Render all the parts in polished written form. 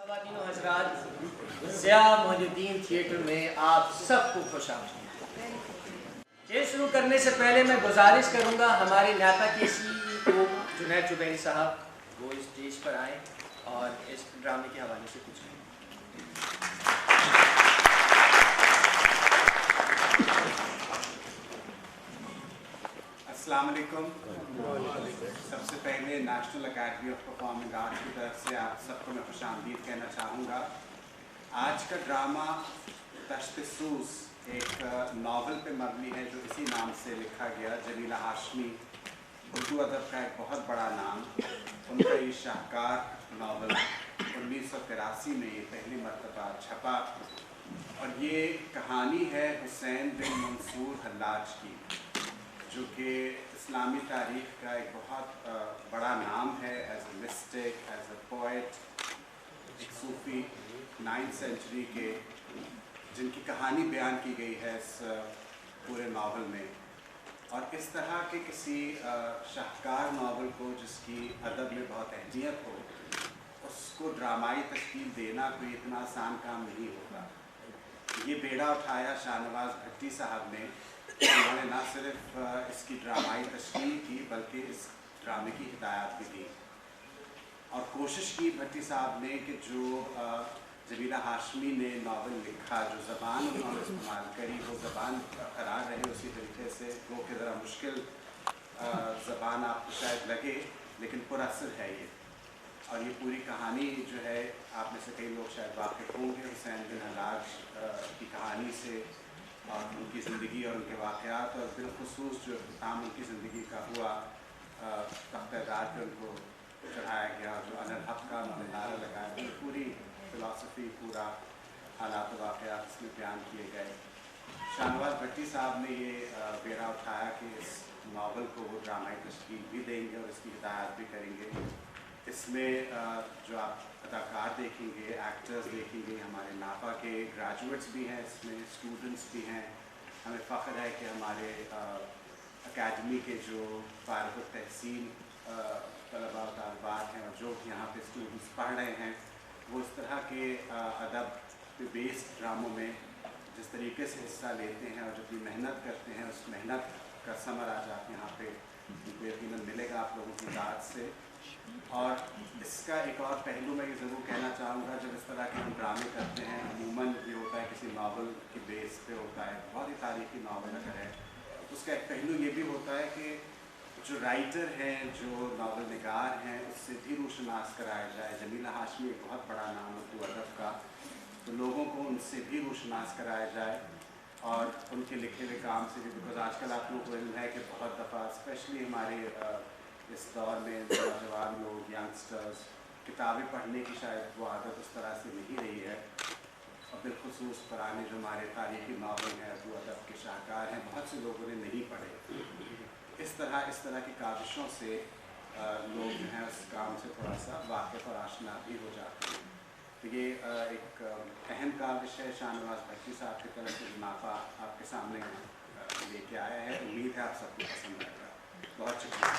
خواتین و حضرات، ضیاء محی الدین تھیٹر میں آپ سب کو خوش آمدید۔ یہ شروع کرنے سے پہلے میں گزارش کروں گا ہمارے ناطا کے CEO جنید جبیری صاحب وہ اسٹیج پر آئیں اور اس ڈرامے کے حوالے سے کچھ کہیں۔ السلام علیکم۔ سب سے پہلے national academy of performing arts کی طرف سے آپ سب کو میں خوش آمدید کہنا چاہوں گا۔ آج کا ڈرامہ دشت سوز ایک ناول پہ مبنی ہے جو اسی نام سے لکھا گیا۔ جمیلہ ہاشمی اردو ادب کا ایک بہت بڑا نام، ان کا یہ شاہکار ناول 1983 میں یہ پہلی مرتبہ چھپا، اور یہ کہانی ہے حسین بن منصور حلاج کی، جو کہ اسلامی تاریخ کا ایک بہت بڑا نام ہے as a mystic, as a poet, ایک صوفی 9th سینچری کے، جن کی کہانی بیان کی گئی ہے اس پورے ناول میں۔ اور اس طرح کے کسی شاہکار ناول کو جس کی ادب میں بہت اہمیت ہو، اس کو ڈرامائی تشکیل دینا کوئی اتنا آسان کام نہیں ہوتا۔ یہ بیڑا اٹھایا شاہ نواز بھٹی صاحب نے، انہوں نے نہ صرف اس کی ڈرامائی تشکیل کی بلکہ اس ڈرامے کی ہدایات بھی دی، اور کوشش کی بھٹی صاحب نے کہ جو جمیلہ ہاشمی نے ناول لکھا، جو زبان انہوں نے استعمال کری، وہ زبان قرار رہے اسی طریقے سے، وہ کہ ذرا مشکل زبان آپ کو شاید لگے لیکن پر اثر ہے یہ۔ اور یہ پوری کہانی جو ہے، آپ میں سے کئی لوگ شاید واقف ہوں گے حسین بن حلاج کی کہانی سے، اور ان کی زندگی اور ان کے واقعات، اور بالخصوص جو اختتام ان کی زندگی کا ہوا، تختہ دار پہ ان کو چڑھایا گیا، جو الحق کا انہوں نے نعرہ لگایا، پوری فلاسفی، پورا حالات و واقعات اس میں بیان کیے گئے۔ شاہ نواز بھٹی صاحب نے یہ بیڑا اٹھایا کہ اس ناول کو وہ ڈرامائی تشکیل بھی دیں گے اور اس کی ہدایت بھی کریں گے۔ اس میں جو آپ اداکار دیکھیں گے، ایکٹرز دیکھیں گے، ہمارے ناپا کے گریجویٹس بھی ہیں، اس میں اسٹوڈنٹس بھی ہیں۔ ہمیں فخر ہے کہ ہمارے اکیڈمی کے جو فارغ التحصیل طلباء و طالبات ہیں، اور جو یہاں پہ اسٹوڈنٹس پڑھ رہے ہیں، وہ اس طرح کے ادب پہ بیسڈ ڈراموں میں جس طریقے سے حصہ لیتے ہیں اور جتنی محنت کرتے ہیں، اس محنت کا ثمر آج آپ یہاں پہ یقیناً ملے گا آپ لوگوں کی ذات سے۔ اور اس کا ایک اور پہلو میں یہ ضرور کہنا چاہوں گا، جب اس طرح کے ہم ڈرامے کرتے ہیں، عموماً یہ ہوتا ہے کسی ناول کی بیس پہ ہوتا ہے، بہت ہی تاریخی ناول اگر ہے، اس کا ایک پہلو یہ بھی ہوتا ہے کہ جو رائٹر ہیں، جو ناول نگار ہیں، اس سے بھی روشناس کرایا جائے۔ جمیلہ ہاشمی ایک بہت بڑا نام اردو ادب کا، تو لوگوں کو ان سے بھی روشناس کرایا جائے، اور ان کے لکھے ہوئے کام سے بھی، بیکاز آج کل آپ لوگوں کو علم ہے کہ بہت دفعہ اسپیشلی ہمارے اس دور میں نوجوان لوگ، ینگسٹرز، کتابیں پڑھنے کی شاید وہ عادت اس طرح سے نہیں رہی ہے، اور بالخصوص پرانے جو ہمارے تاریخی ناول ہیں، اردو ادب کے شاہکار ہیں، بہت سے لوگوں نے نہیں پڑھے۔ اس طرح کی کاوشوں سے لوگ جو ہیں اس کام سے تھوڑا سا واقف اور آشنا بھی ہو جاتے ہیں۔ تو یہ ایک اہم کاوش ہے شاہ نواز بھٹی صاحب کی طرف سے، نافع آپ کے سامنے لے کے آیا ہے۔ امید ہے آپ سب کو پسند آئے گا۔ بہت شکریہ۔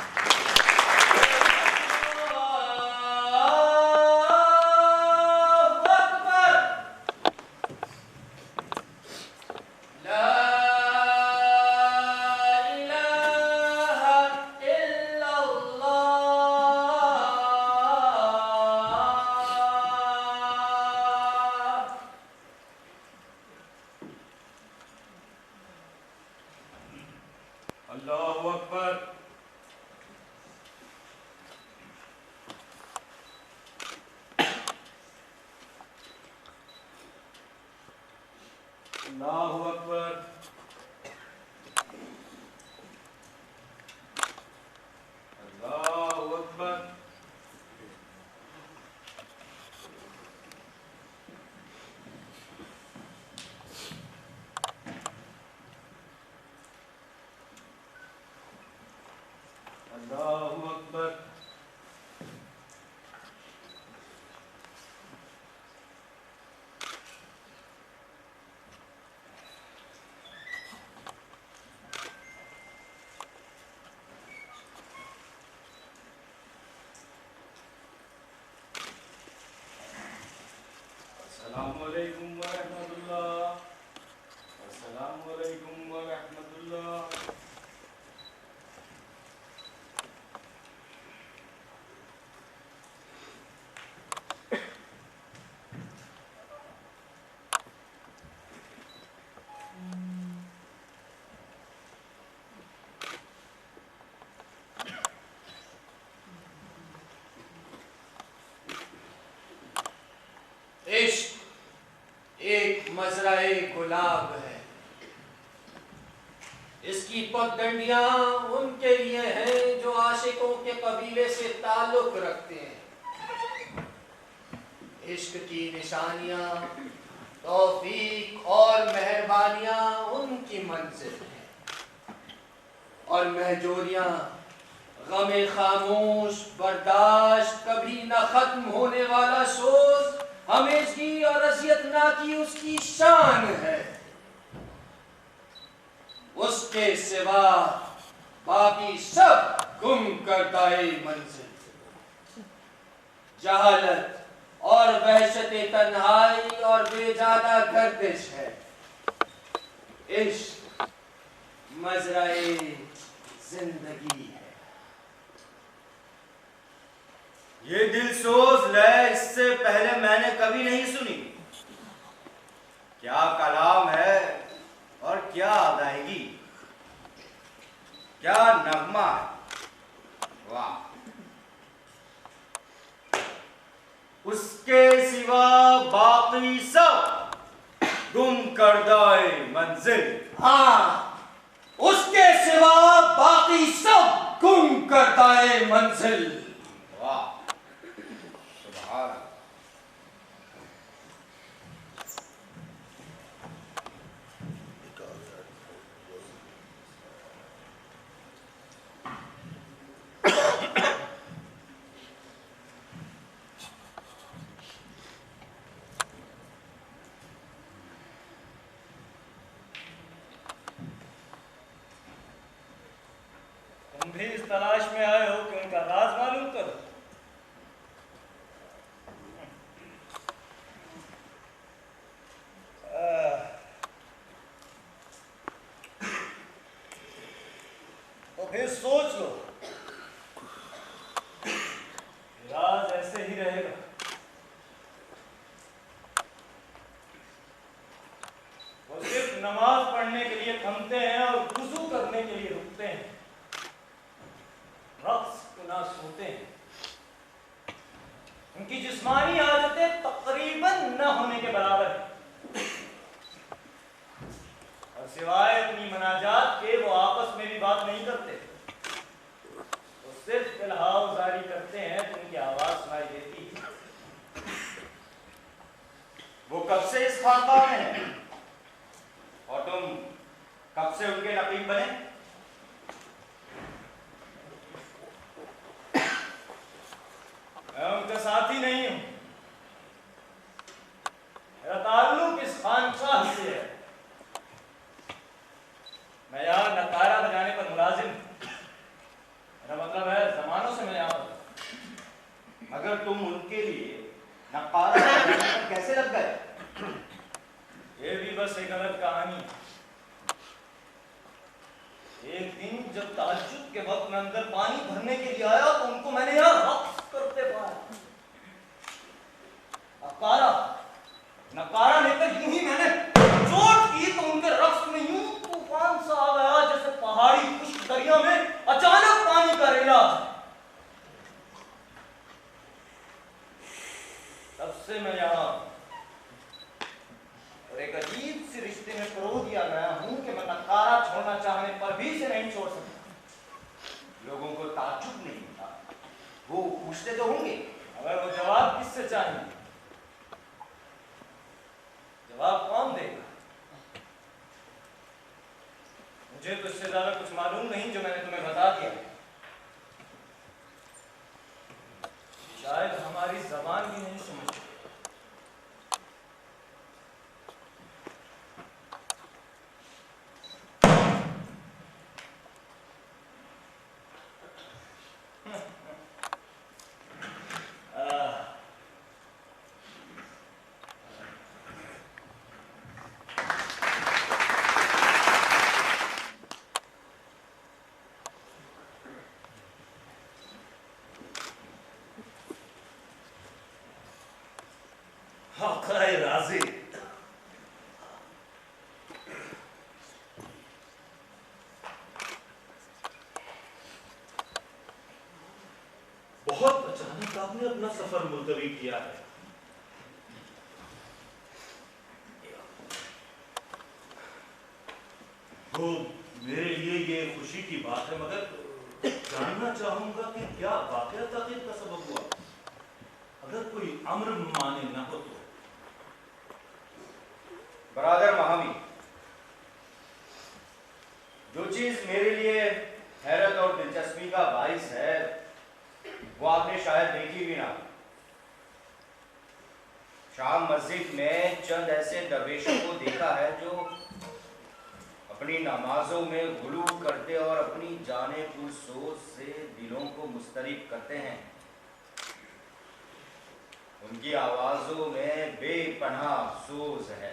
اللہ اکبر۔ اللہ اکبر۔ اللہ اکبر۔ اللہ اکبر۔ अस्सलामुअलैकुम वरहमतुल्लाह। अस्सलामुअलैकुम वरहमतुल्लाह। इश्क एक मजराए गुलाब है, इसकी पगडंडियां उनके लिए हैं जो आशिकों के कबीले से ताल्लुक रखते हैं। इश्क की निशानियां, तौफीक और मेहरबानियां उनकी मंजिल हैं, और महजूरियां गमे खामोश बर्दाश्त कभी न खत्म होने वाला सोज हमेशगी और अज़ियतनाकी उसकी शान है। उसके सिवा बाकी सब गुम करदाए मंजिल, जहालत और वहशत तन्हाई और बेजादा गर्दिश है। इश्क मजराए जिंदगी है। ये दिलसोज लय इससे पहले मैंने कभी नहीं सुनी। क्या कलाम है और क्या अदायगी, क्या नगमा है, वाह। उसके सिवा बाकी सब गुम करदाए मंजिल। हाँ, उसके सिवा बाकी सब गुम करदाए मंजिल। वाह, सुभान अल्लाह। तुम भी इस तलाश में आए हो कि उनका राज मालूम करो। तो फिर सोच लो, राज ऐसे ही रहेगा। वो सिर्फ नमाज पढ़ने के लिए थमते हैं और वुज़ू करने के लिए रुकते हैं, रक्स को ना सोते हैं। उनकी जिस्मानी आदतें तकरीबन न होने के बराबर है, और सिवाय अपनी मनाजात के वो आपस में भी बात नहीं करते। वो सिर्फ इल्हाव जारी करते हैं तो उनकी आवाज सुनाई देती है। वो कब से इस खानदान में है और तुम कब से उनके नकीब बने? मैं उनका साथी नहीं हूं, मेरा ताल्लुक इस खानकाह से है। मैं यहाँ नकारा बजाने पर मुलाजिम हूं। मेरा मतलब है जमानों से मैं यहाँ पर। मगर तुम उनके लिए नकारा बजाने पर कैसे लग गए? ये भी बस एक अलग कहानी है। एक दिन जब तहज्जुद के वक्त मैं अंदर पानी भरने के लिए आया तो उनको मैंने यहाँ रक्स करते पाया। नकारा लेकर यूं ही मैंने चोट की तो उनके रक्स में यूं तूफान सा आ गया जैसे पहाड़ी खुश्क दरिया में अचानक पानी का रेला। तब से मैं यहाँ और एक अजीब सी रिश्ते में परो दिया गया हूं कि मैं नकारा छोड़ना चाहने पर भी इसे नहीं छोड़ सकता। लोगों को ताज्जुब नहीं होता, वो पूछते तो होंगे। अगर वो जवाब किससे चाहिए? जवाब कौन देगा? मुझे तो इससे ज्यादा कुछ मालूम नहीं जो मैंने तुम्हें बता दिया। शायद हमारी जबान भी नहीं समझती। آقا راضی، بہت اچانک آپ نے اپنا سفر ملتوی کیا ہے۔ تو میرے لیے یہ خوشی کی بات ہے، مگر جاننا چاہوں گا کہ کیا واقعہ تاخیر کا سبب ہوا؟ اگر کوئی امر مانے نہ ہو تو۔ برادر مہاوی، جو چیز میرے لیے حیرت اور دلچسپی کا باعث ہے وہ آپ نے شاید دیکھی بھی نہ۔ شام مسجد میں چند ایسے درویشوں کو دیکھا ہے جو اپنی نمازوں میں غلو کرتے اور اپنی جانیں پرسوز سے دلوں کو مضطرب کرتے ہیں۔ ان کی آوازوں میں بے پناہ افسوس ہے۔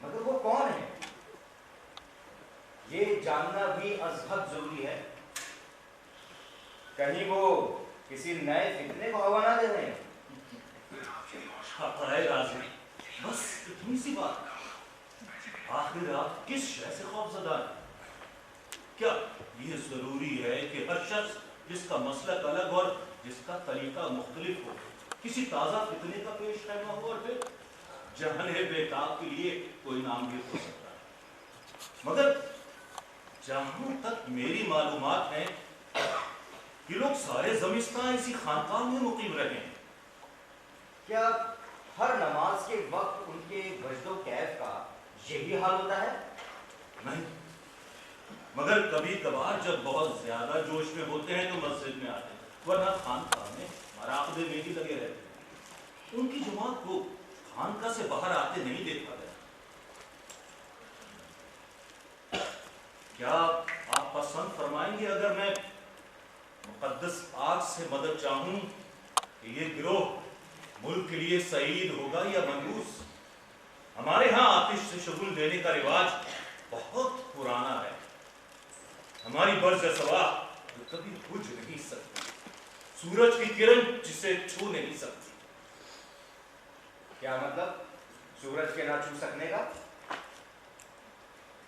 مگر وہ کون ہے؟ یہ جاننا بھی از حد ضروری ہے۔ کہیں وہ کسی نئے فتنے کو ہوا نہ دے رہے ہیں۔ آقا راضی، بس اتنی سی بات۔ آخر آپ کس شے سے خوف زدہ ہیں؟ کیا یہ ضروری ہے کہ ہر شخص جس کا مسلک الگ اور جس کا طریقہ مختلف ہو کسی تازہ فتنے کا پیش خیمہ ہو اور پھر جہانے بے تاب کے لیے کوئی نام بھی ہو سکتا ہے؟ مگر جہاں تک میری معلومات ہیں یہ لوگ سارے زمستان اسی خانقاہ میں مقیم رہے ہیں۔ کیا ہر نماز کے وقت ان کے وجد و کیف کا یہی حال ہوتا ہے؟ نہیں، مگر کبھی کبھار جب بہت زیادہ جوش میں ہوتے ہیں تو مسجد میں آتے ہیں، ورنہ خانقاہ میں مراقبے میں ہی لگے رہتے ہیں۔ ان کی جماعت کو خانقاہ سے باہر آتے نہیں دیکھا گیا۔ کیا آپ پسند فرمائیں گے اگر میں مقدس پاک سے مدد چاہوں کہ یہ گروہ ملک کے لیے سعید ہوگا یا منحوس؟ ہمارے ہاں آتش سے شگل دینے کا رواج بہت پرانا ہے۔ ہماری برز سوا کبھی بجھ نہیں سکتی، سورج کی کرن جسے چھو نہیں سکتی۔ کیا مطلب سورج کے نہ چھو سکنے کا؟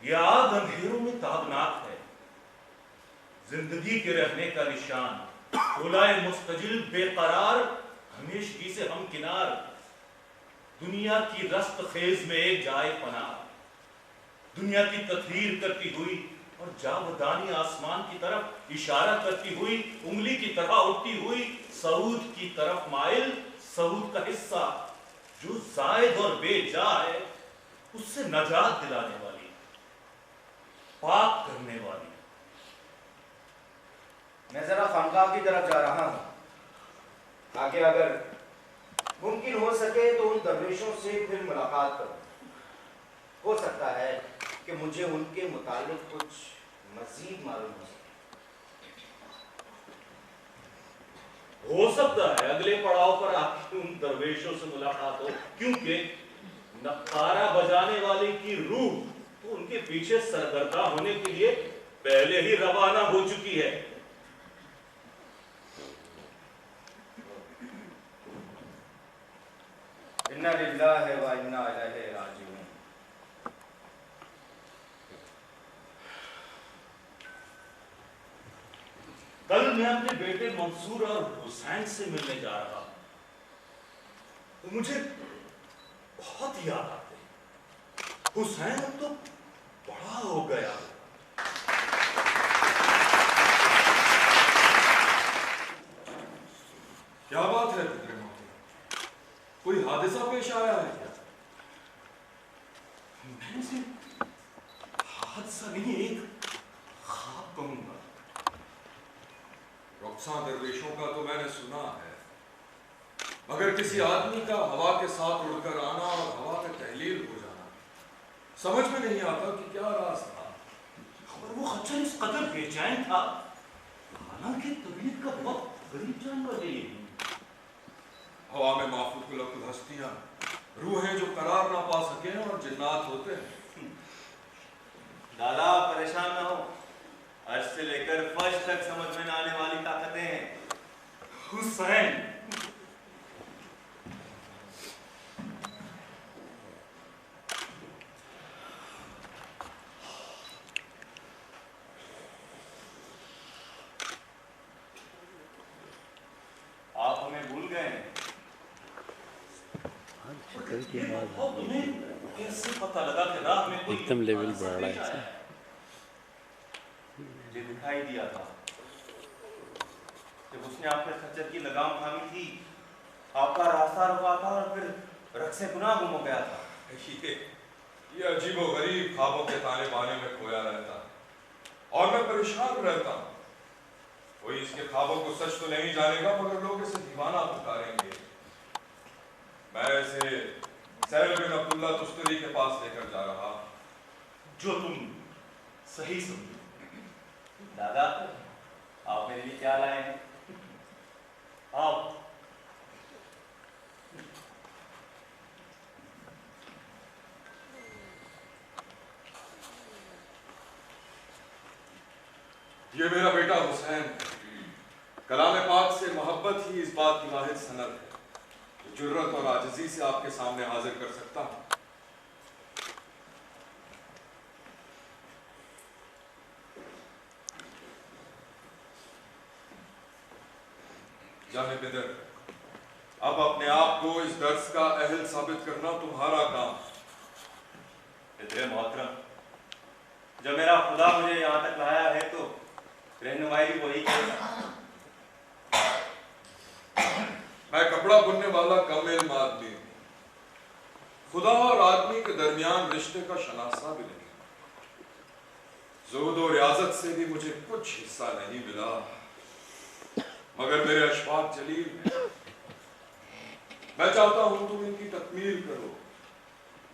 یہ آگ اندھیروں میں تابناک ہے، زندگی کے رہنے کا نشان، شعلۂ مستجل بے قرار، ہمیشگی سے ہم کنار، دنیا کی رست خیز میں ایک جائے پناہ، دنیا کی تطہیر کرتی ہوئی اور جاودانی آسمان کی طرف اشارہ کرتی ہوئی، انگلی کی طرح اٹھتی ہوئی، سعود کی طرف مائل، سعود کا حصہ جو زائد اور بے جا ہے اس سے نجات دلانے والی، پاک کرنے والی۔ میں ذرا خانقاہ کی طرف جا رہا ہوں تاکہ اگر ممکن ہو سکے تو ان درویشوں سے پھر ملاقات کروں۔ ہو سکتا ہے کہ مجھے ان کے متعلق کچھ مزید معلوم ہو سکے۔ ہو سکتا ہے اگلے پڑاؤ پر آپ کی ان درویشوں سے ملاقات ہو، کیونکہ نقارہ بجانے والے کی روح تو ان کے پیچھے سرگرداں ہونے کے لیے پہلے ہی روانہ ہو چکی ہے۔ انا للہ و انا الیہ راجعون۔ کل میں اپنے بیٹے منصور اور حسین سے ملنے جا رہا ہوں تو مجھے بہت یاد آتے ہیں۔ حسین اب تو بڑا ہو گیا۔ کیا بات ہے پتر محترم؟ کوئی حادثہ پیش آیا ہے کیا؟ میں اسے حادثہ نہیں ایک خواب کہوں گا۔ رخصاں درویشوں کا تو میں نے سنا ہے، مگر کسی آدمی کا ہوا کے ساتھ اڑ کر آنا اور ہوا کا تحلیل ہو جانا سمجھ میں نہیں آتا کہ کیا راز تھا۔ اور وہ خچر اس قدر بے چین تھا، حالانکہ طبیعت کا بہت غریب جانور ہے یہ۔ ہوا میں محفوظ کلک ہستیاں، روحیں جو قرار نہ پا سکیں اور جنات ہوتے ہیں۔ دادا پریشان نہ ہو، عرش سے لے کر فرش تک سمجھ میں نہ آنے والی طاقتیں ہیں۔ हुसैन। आप हमें भूल गए हैं। तुम्हें कैसे पता लगा कि राह में कोई एकदम लेवल हादसा बढ़ रहा है पेश आया? मुझे दिखाई दिया था जब उसने आपके खच्चर की लगाम थामी थी, आपका रास्ता रुका था और फिर रक्से गुनाह गुम हो गया था। ये अजीबो गरीब ख्वाबों के ताने बाने में खोया रहता है और मैं परेशान रहता हूँ। कोई इसके ख्वाबों को सच तो नहीं जानेगा, मगर लोग इसे दीवाना पुकारेंगे। मैं इसे सहल बिन अब्दुल्ला तुस्तरी के पास लेकर जा रहा हूँ। जो तुम सही समझो। दादा, आप मेरे लिए क्या लाए हैं? आप ये मेरा बेटा हुसैन। कलाम पाक से मोहब्बत ही इस बात की वाहिद सनद है जो जुर्रत और आजिज़ी से आपके सामने हाजिर कर सकता हूँ। जाने बिदर, अब अपने आप को इस दर्स का अहल साबित करना तुम्हारा काम। इतने मोहतरम, जब मेरा खुदा मुझे यहाँ तक लाया है तो रहनुमाई भी वही करेगा। मैं कपड़ा बुनने वाला कम इल्म आदमी हूँ। खुदा और आदमी के दरमियान रिश्ते का शनासा भी नहीं। ज़ुहद और रियाजत से भी मुझे कुछ हिस्सा नहीं मिला, मगर मेरे अशफाक जलील हैं। मैं चाहता हूं तुम इनकी तकमील करो,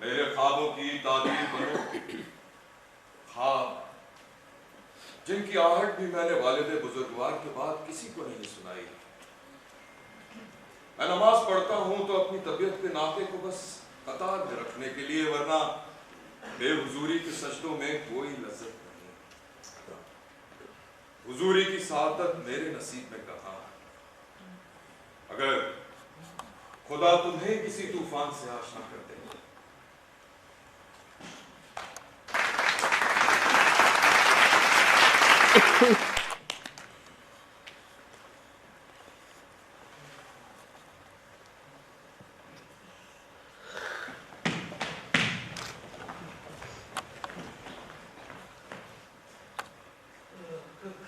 मेरे ख्वाबों की ताबीर बनो। ख्वाब जिनकी आहट भी मैंने वालिद बुजुर्गवार के बाद किसी को नहीं सुनाई। मैं नमाज पढ़ता हूं तो अपनी तबीयत के नाते को बस कतार में रखने के लिए, वरना बेहुजूरी के सजदों में कोई लज्जत नहीं। हुजूरी की सादत मेरे नसीब में कहाँ है। अगर खुदा तुम्हें किसी तूफान से आशना कर दे,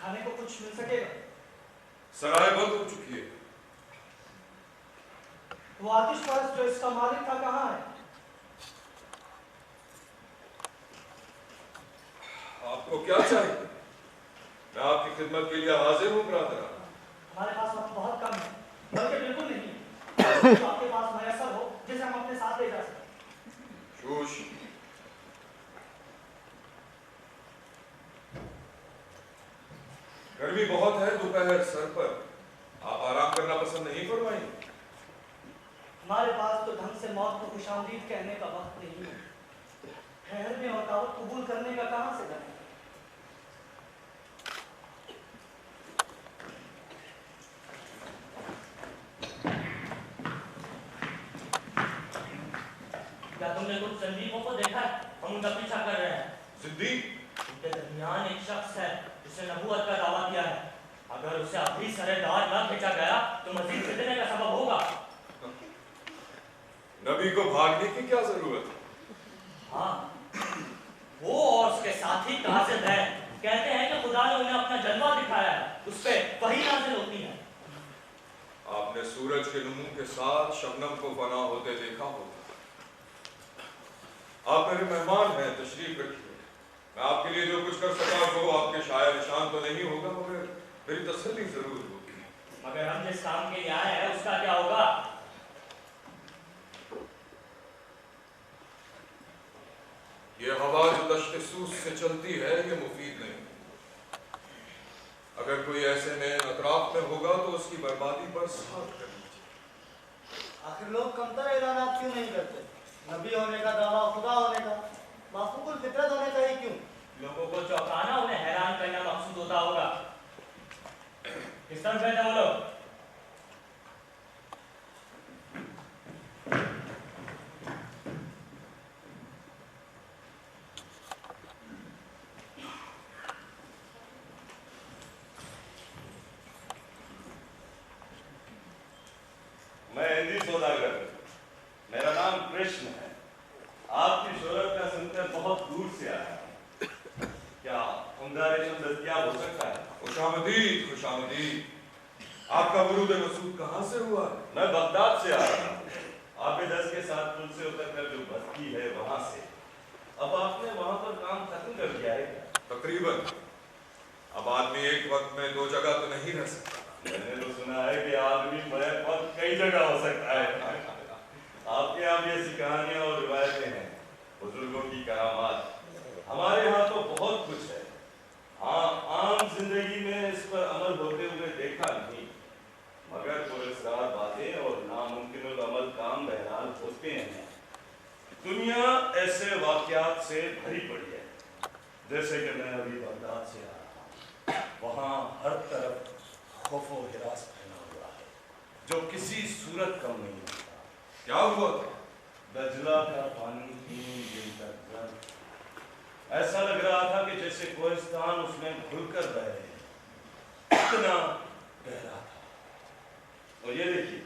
खाने को कुछ मिल सकेगा? सराय बंद हो चुकी है। वो आतिश परस्त जो इसका मालिक था कहाँ है? आपको क्या चाहिए? मैं आपकी खिदमत के लिए हाजिर हूँ ब्रादर। हमारे पास वक्त बहुत कम है, बल्कि बिल्कुल नहीं। तो आपके पास मैसर हो जिसे हम अपने साथ ले जा सकें। शूश, गर्मी बहुत है, दोपहर सर पर। आप आराम करना पसंद नहीं फरमाएंगे? हमारे पास तो ढंग से मौत को खुशामदीद कहने का वक्त नहीं है। ठहरने और दावत कबूल करने का कहाँ से करें? क्या तुमने कुछ संदीपों को देखा है? हम उनका पीछा कर रहे हैं। सिद्दीक? उनके दरमियान एक शख्स है जिसने नबूवत का दावा किया है। अगर उसे अभी सरेदार न भेजा गया तो मजीद फितने का सबब होगा। नबी को भागने की क्या जरूरत है? हाँ, वो और उसके साथी काजिब है। कहते हैं कि खुदा ने उन्हें अपना जलवा दिखाया है, उस पे वही नाज़िल होती है। आपने सूरज के नमू के साथ शबनम को फना होते देखा होगा। आप मेरे मेहमान हैं, तशरीफ रखिए। मैं आपके लिए जो कुछ कर सका वो आपके शायर निशान तो नहीं होगा, मगर मेरी तसल्ली जरूर होगी। मगर हम जिस काम के लिए आए हैं उसका क्या होगा? ये हवा जो दश्त सूस से चलती है ये मुफीद नहीं। अगर कोई ऐसे में अतराफ में होगा तो उसकी बर्बादी पर साथ कर लीजिए। आखिर लोग कमतर ऐलानात क्यों नहीं करते? नबी होने का दावा, खुदा होने का, माफूकुल फितरत होने का ही क्यों? लोगों को चौंकाना, उन्हें हैरान करना मकसूद होता होगा। किस तरफ गए थे वो लोग? मेहंदी सौदागर। मेरा नाम कृष्ण है। आपकी शोहरत का सुनकर बहुत दूर से आया हूं। क्या उम्दा रेशम दस्तयाब हो सकता है? खुशामदीद, खुशामदीद। आपका वरूद मसूद कहाँ से हुआ? मैं बगदाद से आ रहा हूँ। आबे दस के साथ पुल से उतरकर जो बस्ती है वहां से। अब आपने वहां पर काम खत्म कर दिया है? तकरीबन। अब आदमी एक वक्त में दो जगह तो नहीं रह सकता। मैंने तो सुना है कि आदमी बैक वक्त कई जगह हो सकता है। आपके यहाँ भी ऐसी कहानियां और रिवायतें हैं, बुजुर्गों की करामात। हमारे यहाँ तो बहुत कुछ है। हाँ, आम जिंदगी में इस पर अमल होते हुए देखा नहीं, मगर पुरस्कार बातें और नामुमकिन अमल काम बहरहाल होते हैं। दुनिया ऐसे वाकयात से भरी पड़ी है, जैसे कि मैं अभी बगदाद से आ रहा हूँ। वहाँ हर तरफ खौफ और हिरास फैला हुआ है, जो किसी सूरत कम नहीं होता। क्या हुआ था? दजला का पानी 3 दिन तक गर्म। ऐसा लग रहा था कि जैसे कोहिस्तान उसमें घुलकर बह रहे हैं, इतना गहरा था। और ये देखिए,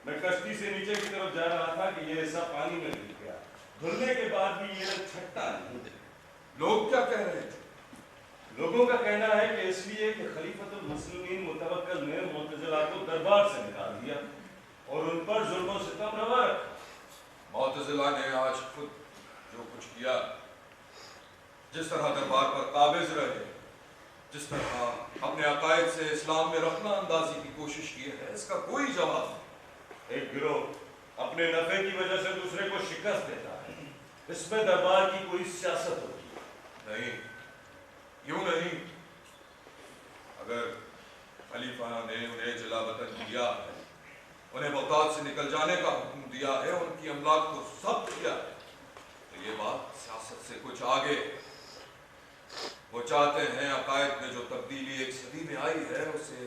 मैं कश्ती से नीचे की तरफ जा रहा था कि ये हिस्सा पानी में घुल गया। घुलने के बाद भी ये छटता नहीं। लोग क्या कह रहे थे? लोगों का कहना है कि इसलिए कि खलीफतुल मुस्लिमीन मुतवक्किल ने मुतज़िला को दरबार से निकाल दिया और उन पर जुल्म और सितम रवा रखा। मुतज़िला ने आज खुद जो कुछ किया, जिस तरह दरबार पर काबिज रहे, जिस तरह अपने अकायद से इस्लाम में रखना अंदाजी की कोशिश की है, इसका कोई जवाब नहीं। एक गिरोह अपने नफे की वजह से दूसरे को शिकस्त देता है, इसमें दरबार की कोई सियासत होती है? नहीं, यूं नहीं। अगर खलीफा ने उन्हें जिला वतन दिया है, उन्हें बगदाद से निकल जाने का हुक्म दिया है, उनकी अमलाक को जब्त किया है, तो ये बात सियासत से कुछ आगे। वो चाहते हैं अकायद में जो तब्दीली एक सदी में आई है उसे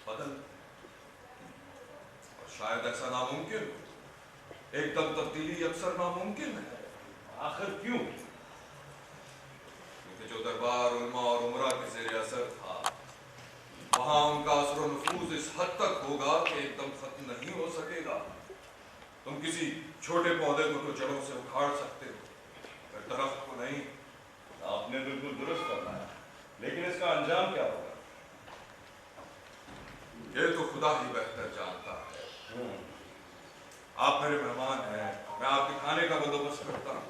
बदल, और शायद ऐसा नामुमकिन हो। एकदम तब्दीली अक्सर नामुमकिन है। आखिर क्यों? क्योंकि जो दरबार उलमा और उमरा के ज़ेरे असर था, वहां उनका असर और नफूज इस हद तक होगा कि एकदम खत्म नहीं हो सकेगा। तुम किसी छोटे पौधे को तो जड़ों से उखाड़ सकते हो, फिर दरख्त को नहीं। आपने बिल्कुल दुरुस्त फरमाया, लेकिन इसका अंजाम क्या होगा? ये तो खुदा ही बेहतर जानता है। आप मेरे मेहमान हैं, मैं आपके खाने का बंदोबस्त करता हूँ।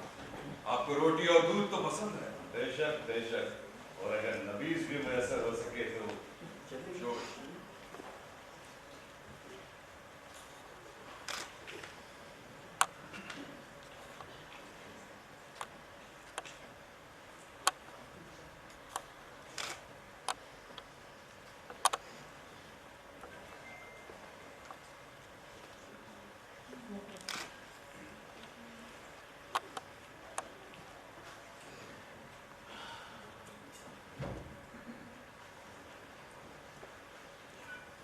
आपको रोटी और दूध तो पसंद है? बेशक बेशक, और अगर नबीज भी मैसर हो सके तो। जो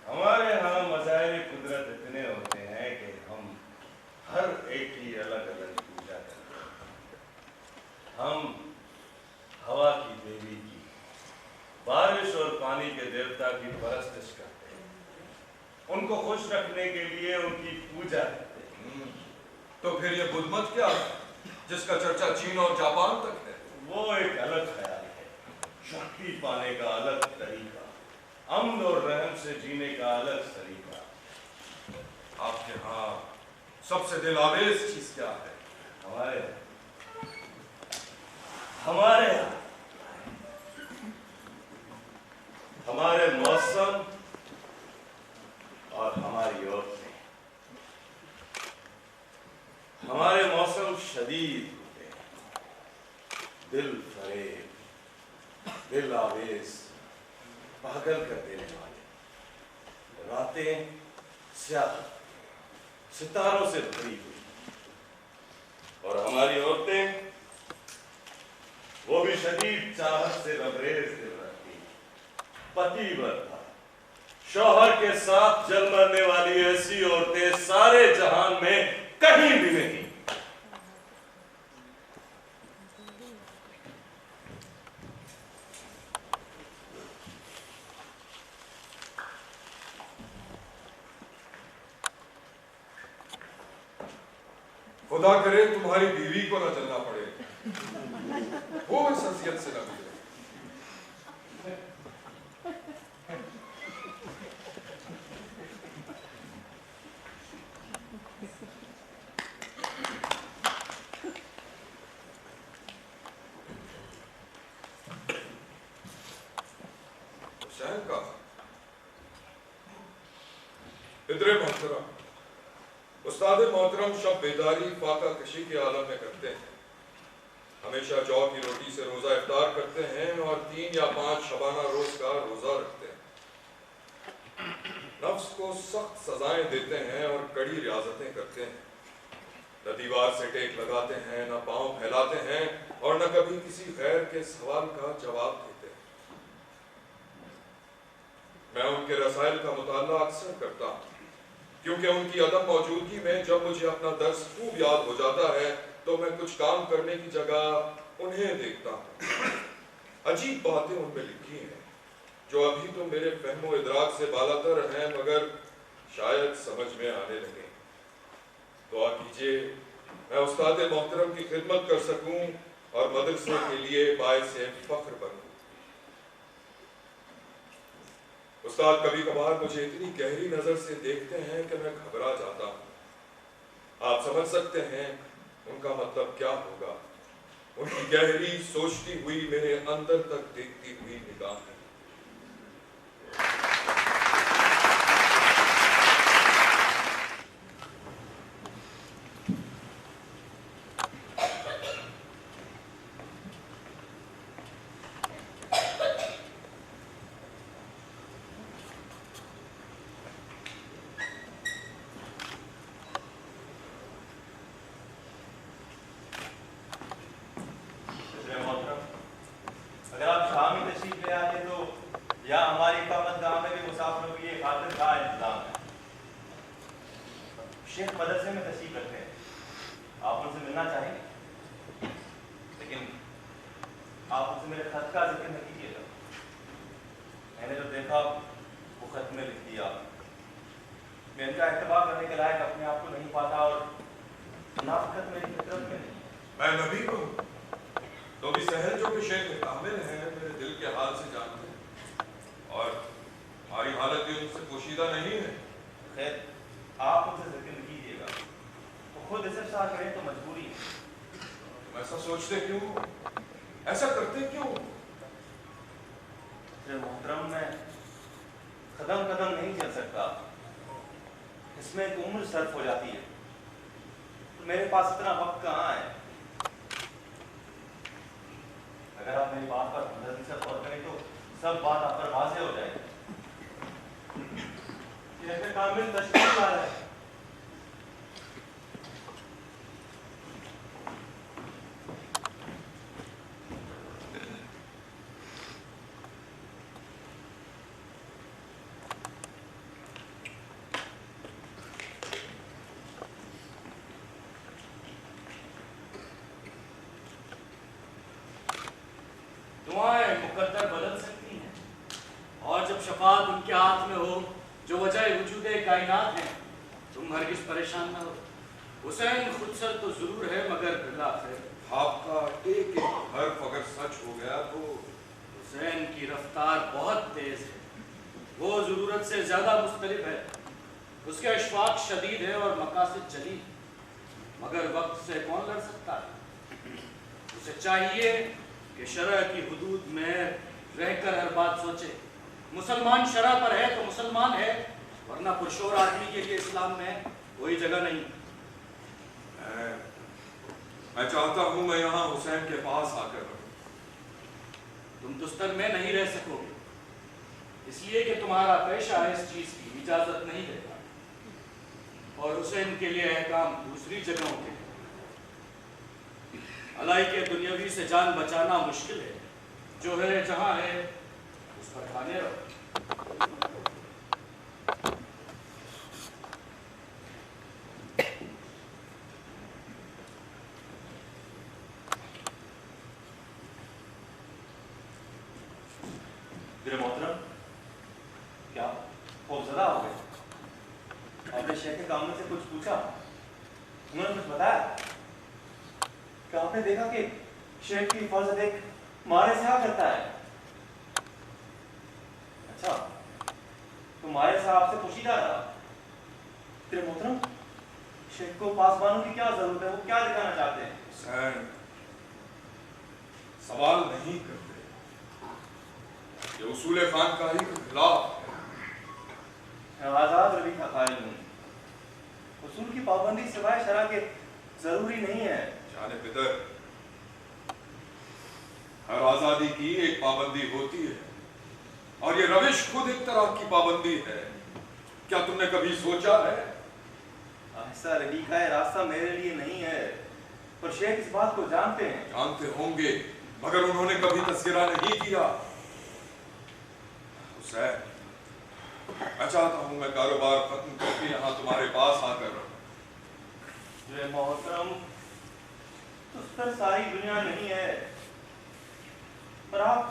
हमारे यहाँ मज़ाहिर कुदरत इतने होते हैं कि हम हर एक की अलग अलग पूजा करते हैं। हम हवा की देवी की, बारिश और पानी के देवता की परस्तिश करते हैं, उनको खुश रखने के लिए उनकी पूजा करते हैं। तो फिर ये बुद्ध मत क्या है, जिसका चर्चा चीन और जापान तक है? वो एक अलग ख्याल है, शक्ति पाने का अलग तरीका, अमन और रहम से जीने का अलग तरीका। आपके यहाँ सबसे दिलावेज चीज क्या है? हमारे हमारे मौसम और हमारी औरतें। हमारे मौसम शदीद होते हैं, दिल फरेब, दिल आवेज, पागल कर देने वाले। रातें स्याह, सितारों से भरी हुई, और हमारी औरतें वो भी शदीद चाहत से लबरेज दिल रखती, पतिव्रता, शौहर के साथ जल मरने वाली ऐसी औरतें सारे जहान में कहीं भी नहीं। खुदा करे तुम्हारी बीवी को ना चलना पड़े, वो इस हसीयत से ना गुजरे। हुसैन का इधरे मोहतरम, उस्ताद मोहतरम शब बेदारी फाका कशी के आलम में करते हैं। हमेशा जौ की रोटी से रोजा इफ्तार करते हैं और 3 या 5 शबाना रोज का रोजा रखते हैं। नफ्स को सख्त सजाएं देते हैं और कड़ी रियाजतें करते हैं। न दीवार से टेक लगाते हैं, न पांव फैलाते हैं और न कभी किसी गैर के सवाल का जवाब देते हैं। मैं उनके रसाइल का मुताला अक्सर करता हूँ, क्योंकि उनकी अदम मौजूदगी में जब मुझे अपना दर्स खूब याद हो जाता है तो मैं कुछ काम करने की जगह उन्हें देखता हूँ। अजीब बातें उनमें लिखी हैं जो अभी तो मेरे फहमो इदराक से बालातर हैं, मगर शायद समझ में आने लगे। दुआ कीजिए मैं उस्ताद मोहतरम की खिदमत कर सकूं और मदरसे के लिए बाइसे फख्र बनूं। उस्ताद कभी कभार मुझे इतनी गहरी नजर से देखते हैं कि मैं घबरा जाता हूँ। आप समझ सकते हैं उनका मतलब क्या होगा। उनकी गहरी सोचती हुई मेरे अंदर तक देखती हुई निगाहें। अगर आप शाम ही तशरीफ ले आते तो या हमारी इकामत गाह में भी मुसाफिरों के लिए खातिर का इंतजाम है। शेख मदरसे में तशरीफ रखते हैं, आप उनसे मिलना चाहेंगे, लेकिन आप उनसे मेरे खत का जिक्र न कीजिएगा। मैंने जो देखा वो खत में लिख दिया। मैं इनका एतबार करने के लायक अपने आप को नहीं पाता और मुनाफिकत मेरी फितरत में नहीं। मैं नबी हूँ तो भी सहल जो कि शेख कामिल हैं मेरे दिल के हाल से जानते हैं और हमारी हालत भी उनसे पोशीदा नहीं है। खैर आप उनसे जिक्र नहीं कीजिएगा, तो खुद इसे शाह करें तो मजबूरी है। तुम ऐसा सोचते क्यों, ऐसा करते क्यों? मोहतरम मैं कदम कदम नहीं चल सकता, इसमें एक उम्र सर्फ हो जाती है, तो मेरे पास इतना वक्त कहाँ है। अगर आप मेरी बात पर हमदर्दी से गौर करें तो सब बात आप पर वाज़ेह हो जाएगी। शेख कामिल तशरीफ ला रहे हैं। दुआएं मुकद्दर बदल सकती हैं, और जब शफाअत उनके हाथ में हो जो वजह वजूद कायनात है, तुम हरगिज परेशान न हो। हुसैन खुदसर तो जरूर है, मगर बिलाखिर आपका एक एक हर्फ अगर सच हो गया तो हुसैन की रफ्तार बहुत तेज है, वो जरूरत से ज्यादा मुख्तलिफ है, उसके अशफाक शदीद है और मकासद जलील, मगर वक्त से कौन लड़ सकता है। उसे चाहिए कि शरअ की हुदूद में रहकर हर बात सोचे। मुसलमान शरअ पर है तो मुसलमान है, वरना पुरशोर आदमी के लिए इस्लाम में कोई जगह नहीं। मैं चाहता हूं मैं यहाँ हुसैन के पास आकर रहूं। तुम तुस्तर में नहीं रह सकोगे, इसलिए कि तुम्हारा पेशा इस चीज की इजाजत नहीं देता, और हुसैन के लिए अहकाम दूसरी जगहों के। अलाई के दुनियावी से जान बचाना मुश्किल है, जो है जहां है उस पर ठाने रहो। मेरे मोहतरम, क्या खौफजदा हो गए? आपने शेख कामिल से कुछ पूछा? उन्होंने कुछ बताया? کہ آپ نے دیکھا کہ شیخ کی حفاظت ایک مارے سے کرتا ہے؟ اچھا تو مارے صاحب سے پوچھیدہ رہا تیرے محترم شیخ کو پاسبانوں کی کیا ضرورت ہے؟ وہ کیا دکھانا چاہتے ہیں؟ حسین سوال نہیں کرتے، یہ اصول خانقاہی کے خلاف ہے۔ میں آزاد روی کا قائل ہوں، اصول کی پابندی سوائے شرع کے ضروری نہیں ہے۔ جانے پدر، ہر آزادی کی ایک پابندی ہوتی ہے، اور یہ روش خود ایک طرح کی پابندی ہے۔ کیا تم نے کبھی سوچا ہے؟ آہستہ روی کا یہ راستہ میرے لیے نہیں ہے، اور شیخ اس بات کو جانتے ہیں۔ جانتے ہوں گے، مگر انہوں نے کبھی تذکرہ نہیں کیا۔ حسین، میں چاہتا ہوں میں کاروبار ختم کر کے یہاں تمہارے پاس آ کر رہوں۔ جو محترم اس پر ساری دنیا نہیں ہے، پر آپ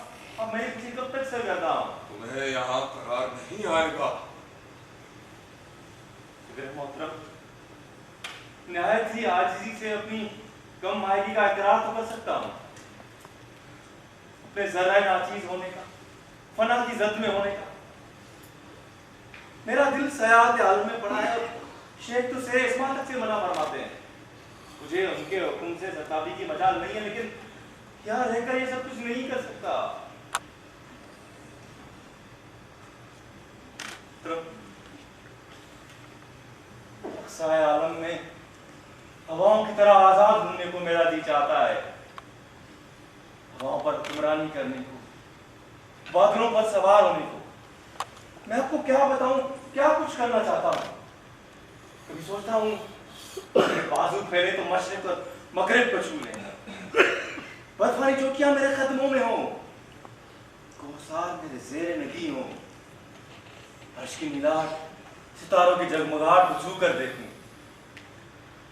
میرے کسی کب تک سرگرداں ہوں؟ تمہیں یہاں قرار نہیں آئے گا۔ محترم نہایت ہی عاجزی سے اپنی کم مائگی کا اقرار تو کر سکتا ہوں، اپنے ذرہ ناچیز ہونے کا، فنا کی زد میں ہونے کا۔ میرا دل سیاحت عالم میں پڑا ہے، اور شیخ تو سیر اسما تک سے منع فرماتے ہیں۔ مجھے ان کے حکم سے ستابی کی مجال نہیں ہے، لیکن یہاں رہ کر یہ سب کچھ نہیں کر سکتا۔ اقصائے عالم میں ہواؤں کی طرح آزاد گھومنے کو میرا جی چاہتا ہے، ہواؤں پر حکمرانی کرنے کو، بادلوں پر سوار ہونے کو۔ میں آپ کو کیا بتاؤں کیا کچھ کرنا چاہتا ہوں۔ کبھی سوچتا ہوں بازو پھیلے تو مشرق اور مغرب کو چھو لیں، برفانی چوکیاں میرے قدموں میں ہوں، کوثار میرے زیر نگی ہوں، عرش کی میلاد ستاروں کی جگمگاہٹ کو چھو کر دیکھوں،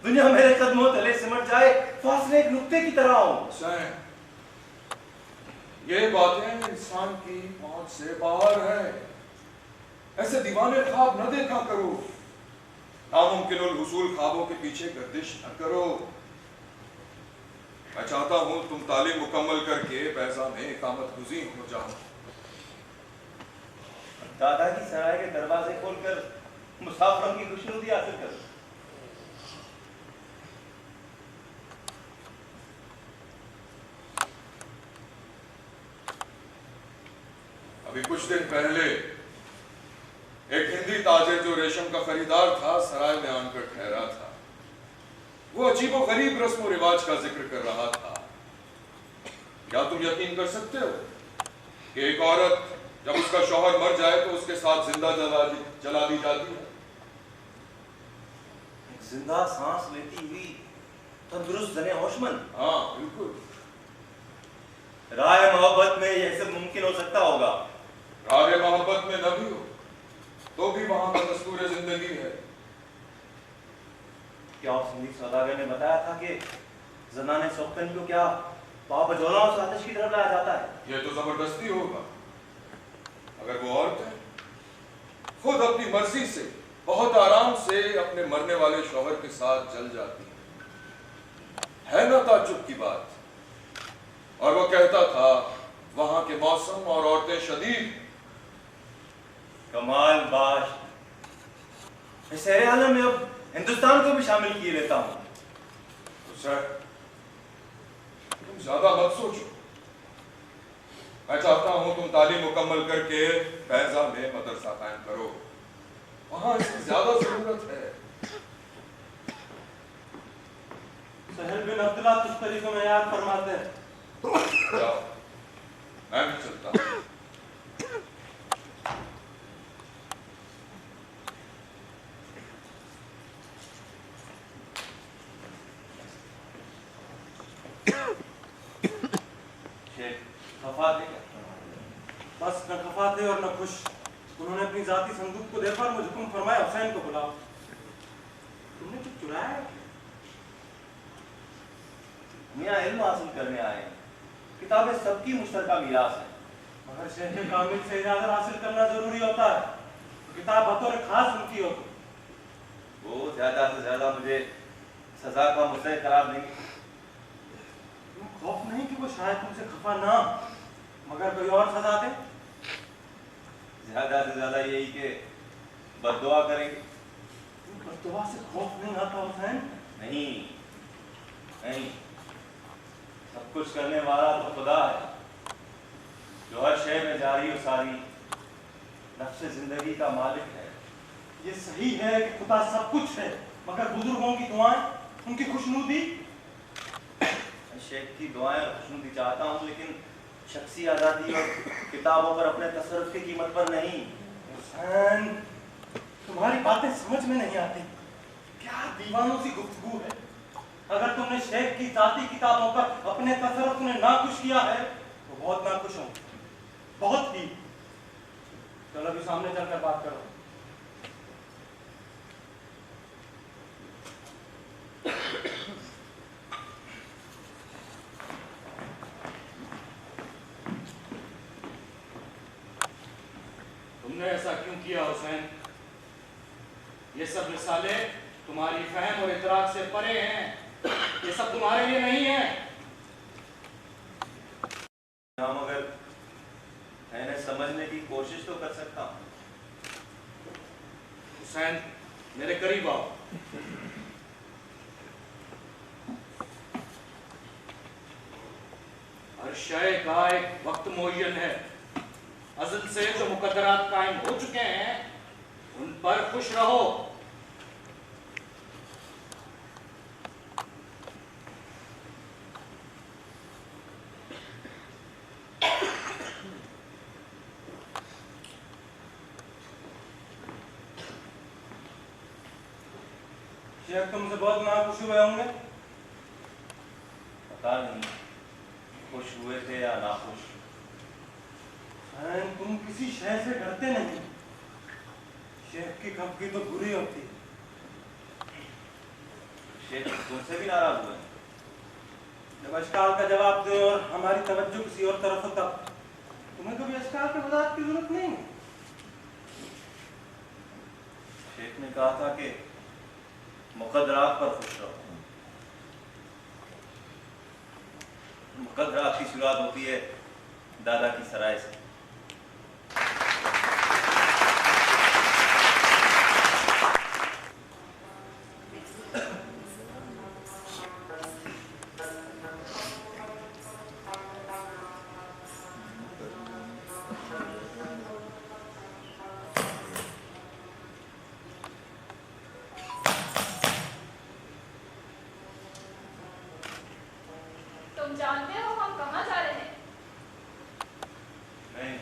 دنیا میرے قدموں تلے سمٹ جائے، فاصلے ایک نقطے کی طرح ہوں۔ حسین، یہ باتیں انسان کی پہنچ سے باہر ہے۔ ایسے دیوانے خواب نہ دیکھا کرو، ناممکن الحصول خوابوں کے پیچھے گردش نہ کرو۔ میں چاہتا ہوں تم تعلیم مکمل کر کے بیضا میں اقامت گزین ہو جاؤ۔ دادا کی سرائے کے دروازے کھول کر مسافروں کی خوشنودی حاصل کرو۔ ابھی کچھ دن پہلے ایک ہندی تاجر جو ریشم کا خریدار تھا سرائے میں آن کر ٹھہرا تھا۔ وہ عجیب و غریب رسم و رواج کا ذکر کر رہا تھا۔ کیا تم یقین کر سکتے ہو کہ ایک عورت جب اس کا شوہر مر جائے تو اس کے ساتھ زندہ جلا دی جاتی ہے؟ زندہ سانس لیتی ہوئی تندرست زنے ہوشمند۔ ہاں بالکل۔ رائے محبت میں یہ سب ممکن ہو سکتا ہوگا۔ رائے محبت میں نہ بھی ہو تو بھی وہاں کا دستور زندگی ہے۔ کیا اس ہندی سوداگر نے بتایا تھا کہ زنان سوختنی کو کیا پاپ جولا اور آتش کی طرف لایا جاتا ہے؟ یہ تو زبردستی ہوگا۔ اگر وہ عورتیں خود اپنی مرضی سے بہت آرام سے اپنے مرنے والے شوہر کے ساتھ جل جاتی ہیں، ہے نا تعجب کی بات؟ اور وہ کہتا تھا وہاں کے موسم اور عورتیں شدید۔ کمال باش، میں سیر عالم میں اب ہندوستان کو بھی شامل کیے لیتا ہوں۔ حسین، تم زیادہ مت سوچو۔ میں چاہتا ہوں تم تعلیم مکمل کر کے بیضا میں مدرسہ قائم کرو، وہاں اس کی زیادہ ضرورت ہے۔ سہل بن عبداللہ تشتری کو میں یاد فرماتے ہیں۔ جاؤ، میں بھی چلتا ہوں۔ بس نہ خفا تھے اور نہ خوش۔ انہوں نے اپنی ذاتی صندوق کو دیکھا اور مجھے حکم فرمایا حسین کو بلاؤ۔ تم نے کچھ چرایا ہے؟ میاں علم حاصل کرنے آئے ہیں، کتابیں سب کی مشترکہ میراث ہیں، مگر شیخ کامل سے اجازت حاصل کرنا ضروری ہوتا ہے۔ کتاب بطور خاص ان کی ہو تو وہ زیادہ سے زیادہ مجھے سزا کا مستحق قرار دیں گے۔ तुम्हें खौफ नहीं कि वो शायद तुमसे खफा ना मगर कोई और सजा दे? ज्यादा से ज्यादा यही कि बद्दुआ करेंगे। बद्दुआ से खौफ नहीं आता हुसैन? नहीं नहीं, सब कुछ करने वाला तो खुदा है, जो हर शय में जारी और सारी नफ्स जिंदगी का मालिक है। ये सही है कि खुदा सब कुछ है, मगर बुजुर्गों की दुआएं, उनकी खुशनुदी। मैं शेख की दुआएं और खुशनुदी चाहता हूँ, लेकिन शख्सी आज़ादी और किताबों पर अपने तसर्रुफ की कीमत पर नहीं। हुसैन, तुम्हारी बातें समझ में नहीं आती। क्या दीवानों सी गुफ्तगू है। अगर तुमने शेख की जाती किताबों पर अपने तसर्रुफ ने नाखुश किया है तो बहुत नाखुश हूँ, बहुत ही। चलो अभी सामने चलकर बात करो। तुमने ऐसा क्यों किया हुसैन? ये सब मिसाले तुम्हारी फहम और इतराक से परे हैं। ये सब तुम्हारे लिए नहीं है। हाँ, मगर मैंने समझने की कोशिश तो कर सकता हूँ। हुसैन, मेरे करीब आओ। हर शय का एक वक्त मुअय्यन है। अज़ल से जो मुकद्दरात कायम हो चुके हैं उन पर खुश रहो। शेख तुमसे बहुत नाखुश हुए होंगे। पता नहीं खुश हुए थे या नाखुश। तुम किसी शय से डरते नहीं। शेख की खफगी तो बुरी होती। शेख तुमसे भी नाराज हुए? जब अशकाल का जवाब दे और हमारी तवज्जो किसी और तरफ हो तब। तुम्हें कभी अशकाल के वजाहत की जरूरत नहीं। शेख ने कहा था कि मुकद्दरात पर खुश रहो। मुकद्दरात की शुरुआत होती है दादा की सराय से। तुम जानते हो हम कहाँ जा रहे हैं? नहीं।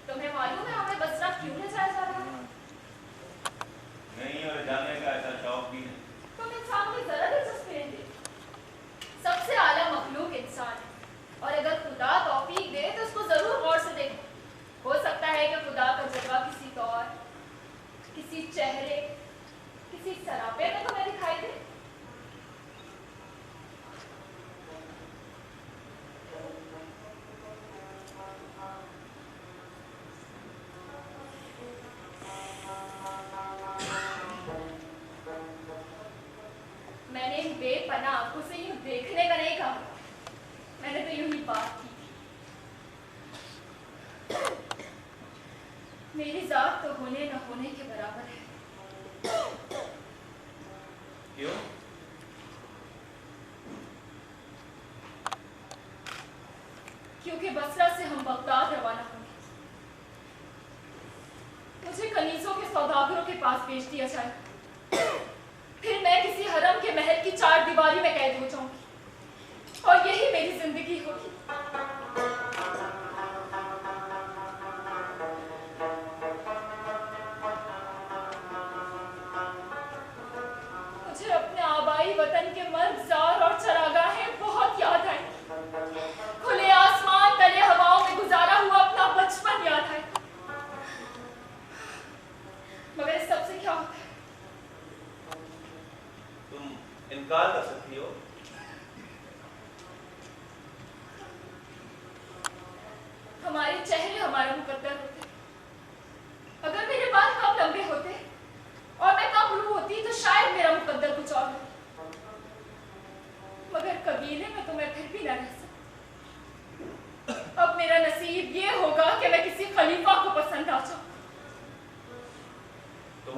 तुम्हें मालूम है हमें बसरा क्यों ले जाया जा रहा है? नहीं, और जानने का ऐसा शौक भी नहीं। तुम इंसान की जरा दिलचस्पी नहीं देती। सबसे आला मखलूक इंसान है और अगर खुदा तौफीक दे तो उसको जरूर गौर से देखो। हो सकता है कि खुदा का जलवा किसी तौर, किसी चेहरे, किसी सरापे में तुम्हें दिखाई दे। मैंने इन बेपनाह आंखों से यूं देखने का नहीं कहा, मैंने तो यूं ही बात की थी। मेरी जात तो होने न होने के बराबर है। क्यों? क्योंकि बसरा से हम बगदाद रवाना होंगे। मुझे कनीजों के सौदागरों के पास भेज दिया जाएगा। फिर मैं किसी हरम के महल की चार दीवारी में कैद हो जाऊंगी और यही मेरी जिंदगी होगी। मुझे अपने आबाई वतन के मर्ज़ार और चरागाहें बहुत याद आए। खुले आसमान तले हवाओं में गुजारा हुआ अपना बचपन याद आए। मगर इस सब से क्या होता है? तुम इनकार कर सकती हो।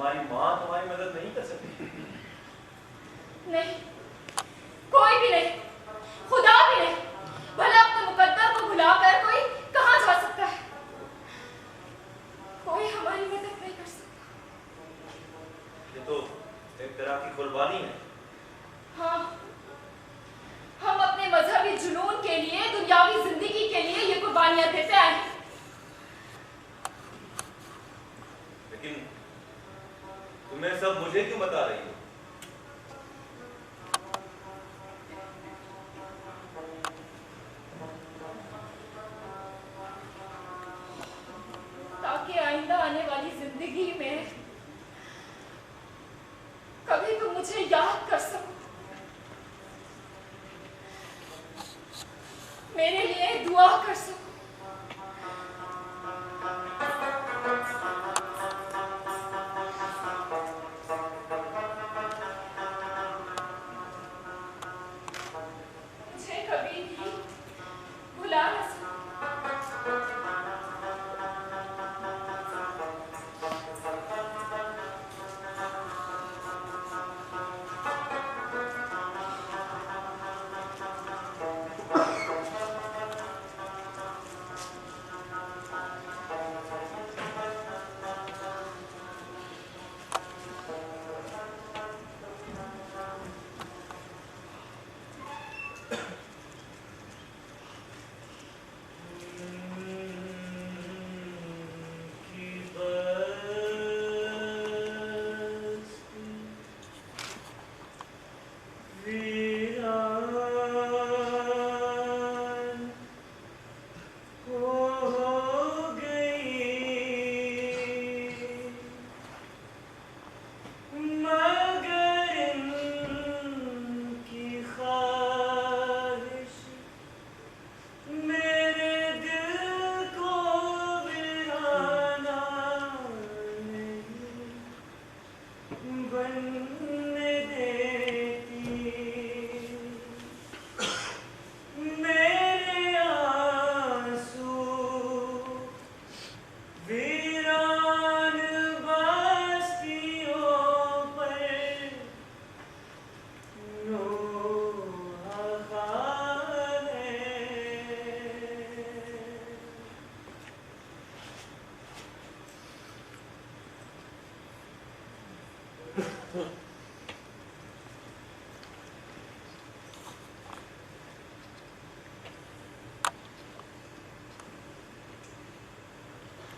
तुम्हारी माँ तुम्हारी मदद नहीं कर सकती? नहीं, कोई भी नहीं, खुदा भी नहीं। भला अपने मुकद्दर को भुलाकर कोई कहाँ जा सकता है? कोई हमारी मदद नहीं कर सकता। ये तो एक तरह की कुर्बानी है। हाँ, हम अपने मजहबी जुनून के लिए, दुनियावी जिंदगी के लिए ये कुर्बानियां देते आए हैं। लेकिन तुम्हें सब मुझे क्यों बता रही हो? ताकि आइंदा आने वाली जिंदगी में कभी तुम मुझे याद कर सको, मेरे लिए दुआ कर सको। मुझे कभी भी भुला न सको।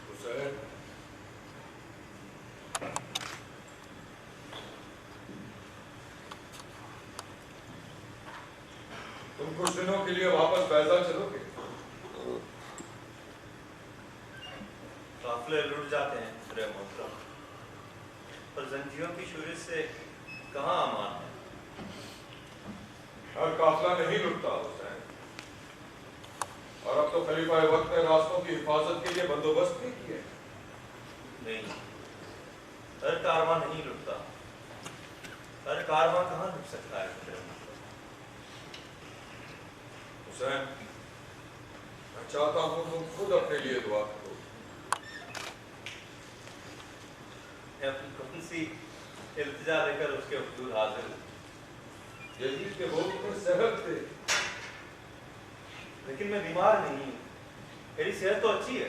हुसैन, तुम कुछ दिनों के लिए वापस बैजा चलोगे? काफिले लुट जाते हैं रे मोहतरम, पर जंजीरों की शूरत से कहाँ अमान है? हर काफिला नहीं लुटता हुसैन, और अब तो खलीफा वक्त ने रास्तों की हिफाजत के लिए बंदोबस्त भी किए। नहीं, हर कारवां नहीं लुटता। हर कारवां कहाँ लुट सकता है रे मोहतरम? हुसैन, मैं चाहता हूँ तुम खुद अपने लिए दुआ करो। मैं अपनी कौन सी इल्तिजा लेकर उसके हुजूर हाजिर हूँ। यही कि वो तुम्हें सेहत दे। लेकिन मैं बीमार नहीं हूँ, मेरी सेहत तो अच्छी है।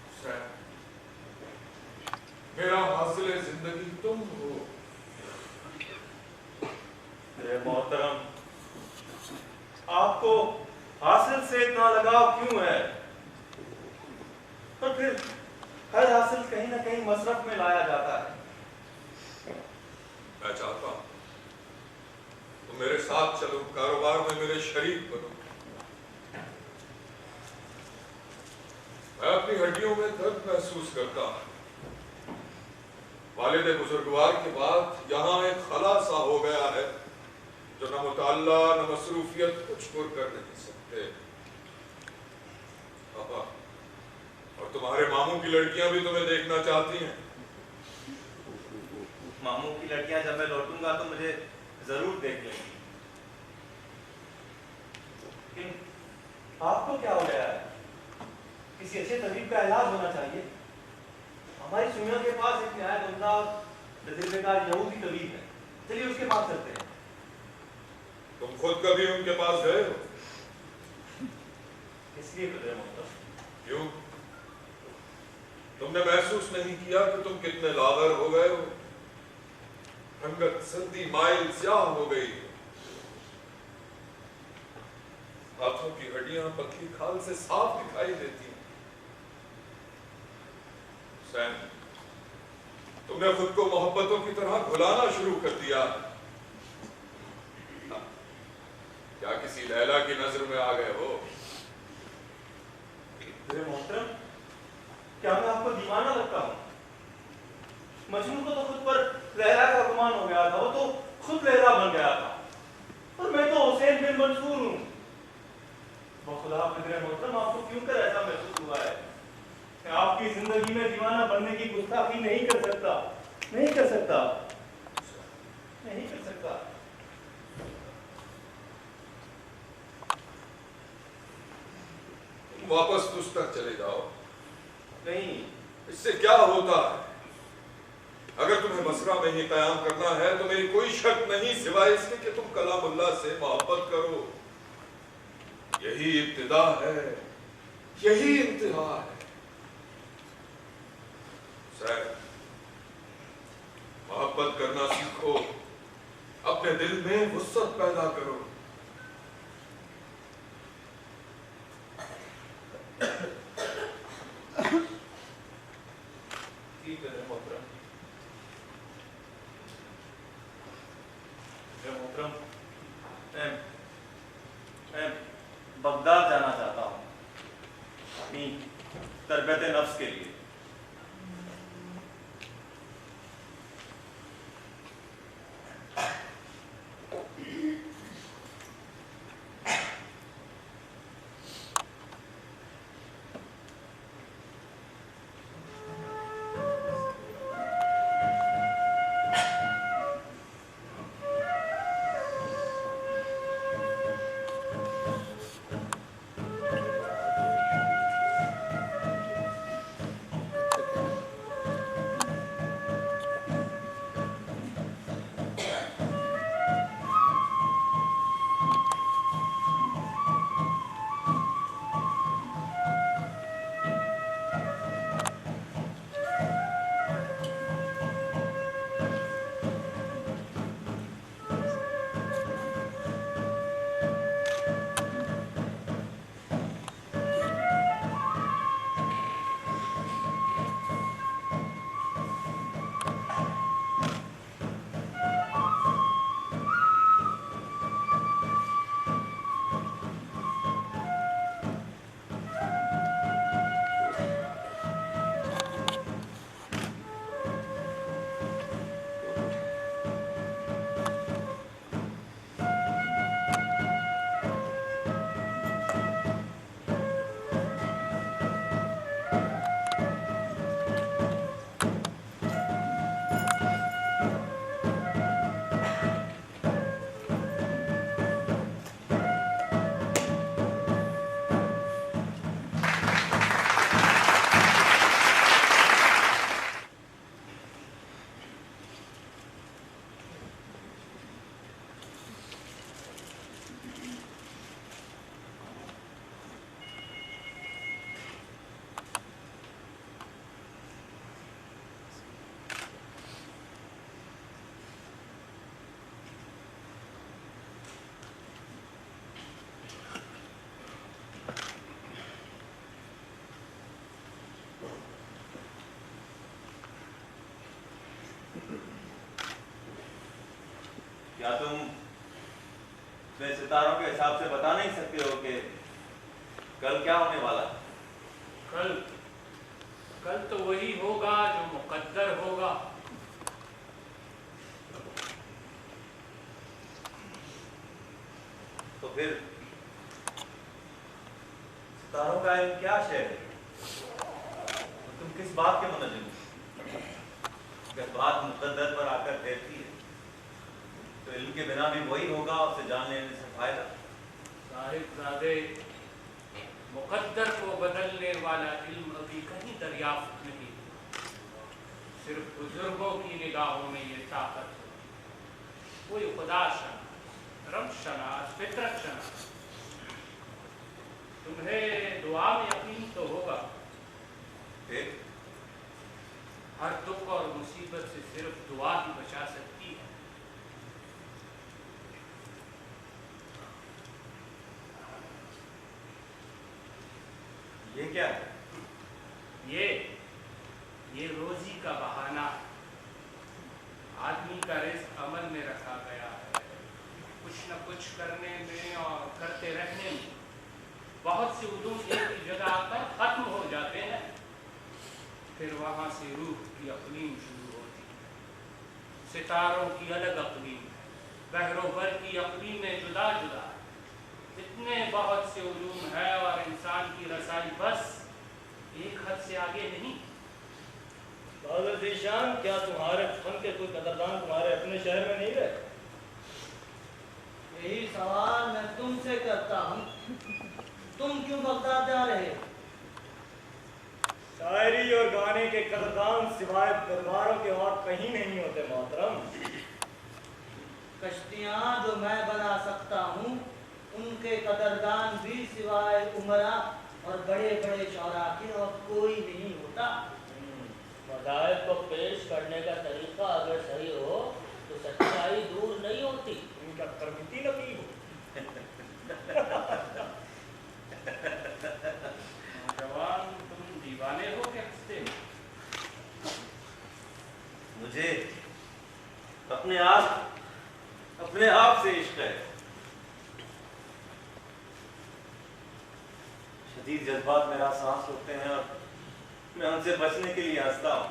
हुसैन, मेरा हासिल जिंदगी तुम हो। रे मोहतरम, आपको हासिल से इतना लगाव क्यों है? और फिर हर हासिल कहीं ना कहीं मसरफ में लाया जाता है। मैं चाहता हूं तुम मेरे साथ चलो, कारोबार में मेरे शरीक बनो। मैं अपनी हड्डियों में दर्द महसूस करता हूं। वालिद बुजुर्गवार के बाद यहाँ एक खला सा हो गया है जो न मुताल्ला न मसरूफियत कुछ पुर कर नहीं सकते। पापा, और तुम्हारे मामू की लड़कियां भी तुम्हें देखना चाहती हैं। मामू की लड़कियां जब मैं लौटूंगा तो मुझे जरूर देख लेंगी। लेकिन आपको क्या हो गया है? किसी अच्छे तबीब का इलाज होना चाहिए। हमारी सुइया के पास एक नहायत उम्दा तजुर्बेकार यहूदी तबीब है, चलिए उसके पास चलते हैं। तुम खुद कभी उनके पास गए हो? इसलिए कदर मोहतरम। क्यों? तुमने महसूस नहीं किया कि तुम कितने लागर हो गए हो? रंगत सर्दी माइल स्याह हो गई, हाथों की हड्डियां पतली खाल से साफ दिखाई देती। हुसैन, तुमने खुद को मोहब्बतों की तरह भुलाना शुरू कर दिया। क्या किसी लैला की नजर में आ गए हो? मोहतरम, क्या मैं आपको दीवाना लगता हूँ? मजनू को तो खुद पर लैला का गुमान हो गया था, वो तो खुद लैला बन गया था, और मैं तो हुसैन बिन मंसूर हूँ। बखुदा मोहतरम, आपको क्यों कर ऐसा महसूस हुआ है? आपकी जिंदगी में दीवाना बनने की गुस्ताखी नहीं कर सकता, नहीं कर सकता, नहीं कर सकता। वापस तुझ तक चले जाओ। नहीं, इससे क्या होता है? अगर तुम्हें बसरा में ही कयाम करना है तो मेरी कोई शर्त नहीं सिवाय इसके कि तुम कलामुल्लाह से मोहब्बत करो। यही इब्तिदा है, यही इंतहा है। सर, मोहब्बत करना सीखो, अपने दिल में वुसअत पैदा करो। बगदाद जाना चाहता हूँ अपनी तरबियत नफ्स के लिए। क्या तुम अपने सितारों के हिसाब से बता नहीं सकते हो कि कल क्या होने वाला है? कल तो वही होगा जो मुकद्दर होगा। तो फिर सितारों का इल्म क्या शय है? तुम किस बात के मुनज़्ज़िम हो? अगर बात मुकद्दर पर आकर ठहरती है तो इल्म के बिना भी वही होगा, उससे जान लेने से फायदा। साहिबजादे, मुकद्दर को बदलने वाला इल्म अभी कहीं दरियाफ्त नहीं, सिर्फ बुजुर्गों की निगाहों में ये ताकत है। कोई खुदा शनास, रब शनास, फितरत शनास। तुम्हें दुआ में यकीन तो होगा, हर दुख और मुसीबत से सिर्फ दुआ ही बचा सकती है। ये क्या है? ये रोजी का बहाना है। आदमी का रिस्क अमल में रखा गया है, कुछ न कुछ करने में और करते रहने में। बहुत से उलूम एक ही जगह आकर खत्म हो जाते हैं, फिर वहाँ से रूह की अक़लीम शुरू होती है। सितारों की अलग अक़लीम है, बहरोबर की अक़लीमें जुदा जुदा है। इतने बहुत से उलूम है और इंसान की रसाई बस एक हद से आगे नहीं। बादल ज़ीशान, क्या तुम्हारे फन के कोई कदरदान तुम्हारे अपने शहर में नहीं रहे? यही सवाल मैं तुमसे करता हूँ, तुम क्यों बगदाद जा रहे? शायरी और गाने के कदरदान सिवाय दरबारों के और कहीं नहीं होते मोहतरम। कश्तियाँ जो मैं बना सकता हूँ, उनके कदरदान भी सिवाय उमरा और बड़े बड़े शौरा के और कोई नहीं होता। मज़ाहिब को पेश करने का तरीका अगर सही हो तो सच्चाई दूर नहीं होती। इनका तरबिती नबी हो। जवान, तुम दीवाने हो क्या हंसते हो? मुझे अपने आप से इश्क है। शदीद जज्बात मेरा सांस रोकते हैं और मैं उनसे बचने के लिए हंसता हूँ।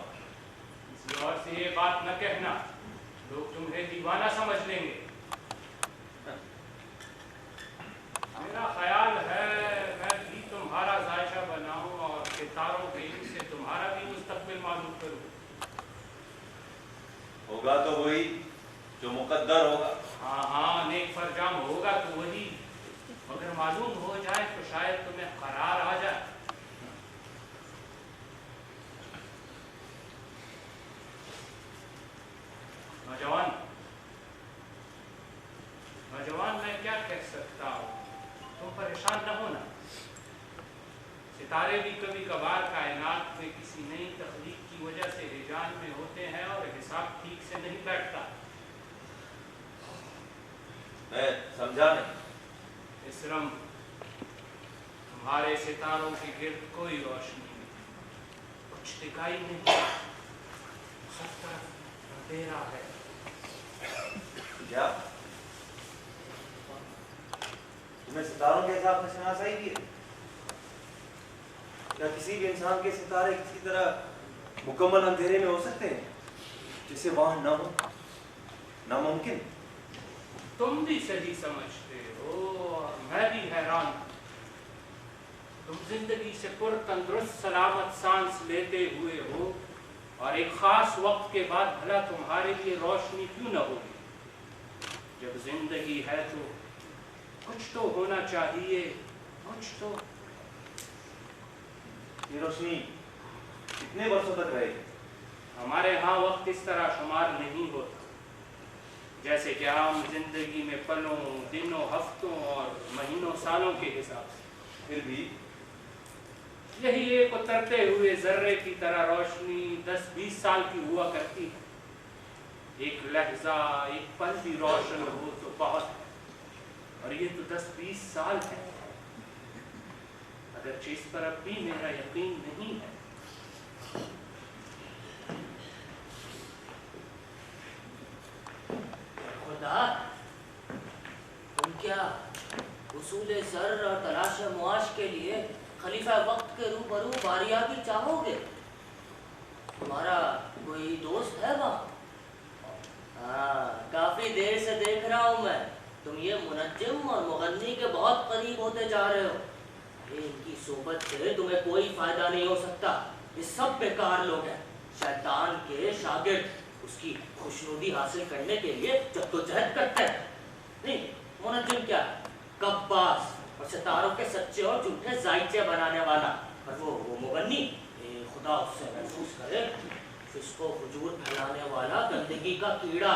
किसी और से ये बात न कहना, लोग तुम्हें दीवाना समझ लेंगे। मेरा ख्याल है मैं भी तुम्हारा जायशा बनाऊं और सितारों के इल्म से तुम्हारा भी मुस्तकबिल मालूम करूं। होगा तो वही जो मुकद्दर होगा। हाँ, नेक फरजाम होगा तो वही, मगर मालूम हो जाए तो शायद तुम्हें करार आ जाए। नौजवान, मैं क्या कह सकता हूँ, तुम परेशान न होना। सितारे भी कभी कभार कायनात में किसी नई तख्लीक की वजह से हिजान में होते हैं और हिसाब ठीक से नहीं बैठता। मैं समझा नहीं। इसरम, तुम्हारे सितारों के गिर्द कोई रोशनी नहीं, कुछ दिखाई नहीं, सब तरफ अंधेरा है। क्या तुम्हें सितारों के हिसाब से शनासाई भी है? क्या किसी भी इंसान के सितारे किसी तरह मुकम्मल अंधेरे में हो सकते हैं जिसे वहां न हो? नामुमकिन। तुम भी सही समझते हो और मैं भी हैरान। तुम जिंदगी से पुरतंदुरुस्त सलामत सांस लेते हुए हो और एक खास वक्त के बाद भला तुम्हारे लिए रोशनी क्यों न होगी? जब जिंदगी है तो कुछ तो होना चाहिए, कुछ तो। ये रोशनी कितने वर्षों तक रहेगी? हमारे यहाँ वक्त इस तरह शुमार नहीं होता, जैसे कि हम जिंदगी में पलों, दिनों, हफ्तों और महीनों, सालों के हिसाब से। फिर भी यही एक उतरते हुए जर्रे की तरह रोशनी 10-20 साल की हुआ करती है। एक लहजा, एक पल भी रोशन हो तो बहुत है, और ये तो 10-20 साल है। अगर इस पर अब भी मेरा यकीन नहीं है, खुदा, तुम क्या उसूले सर और तलाश मुआश के लिए खलीफा वक्त के रूबरू बारियागी चाहोगे? तुम्हारा कोई दोस्त है वहाँ? हाँ, काफी देर से देख रहा हूँ मैं, तुम ये मुनज्जिम और मुगन्नी के बहुत करीब होते जा रहे हो। इनकी सोबत से तुम्हें कोई फायदा नहीं हो सकता। ये सब बेकार लोग हैं, शैतान के शागिर्द। उसकी खुशनुदी हासिल करने के लिए जद्दोजहद करते हैं। नहीं, मुनज्जिम क्या, कब्बास और और सितारों के सच्चे और झूठे जायचे बनाने वाला। और वो मुगन्नी, खुदा उससे महसूस करे, फिस्को हुजूर फैलाने वाला गंदगी का कीड़ा।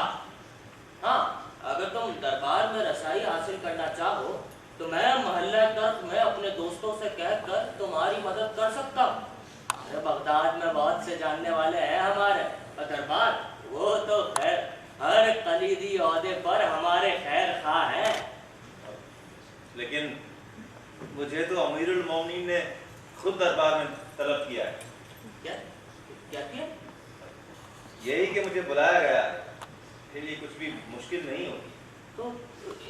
हाँ, अगर तुम दरबार में रसाई हासिल करना चाहो तो मैं मोहल्ला तर्क में अपने दोस्तों से कहकर तुम्हारी मदद कर सकता हूँ। अरे बगदाद में बहुत से जानने वाले हैं हमारे, और दरबार वो तो खैर हर कलीदी ओहदे पर हमारे खैर खा है। लेकिन मुझे तो अमीरुल मोमिनीन ने खुद दरबार में तलब किया है। क्या क्या किया? यही कि मुझे बुलाया गया है, फिर ये कुछ भी मुश्किल नहीं होगी। तो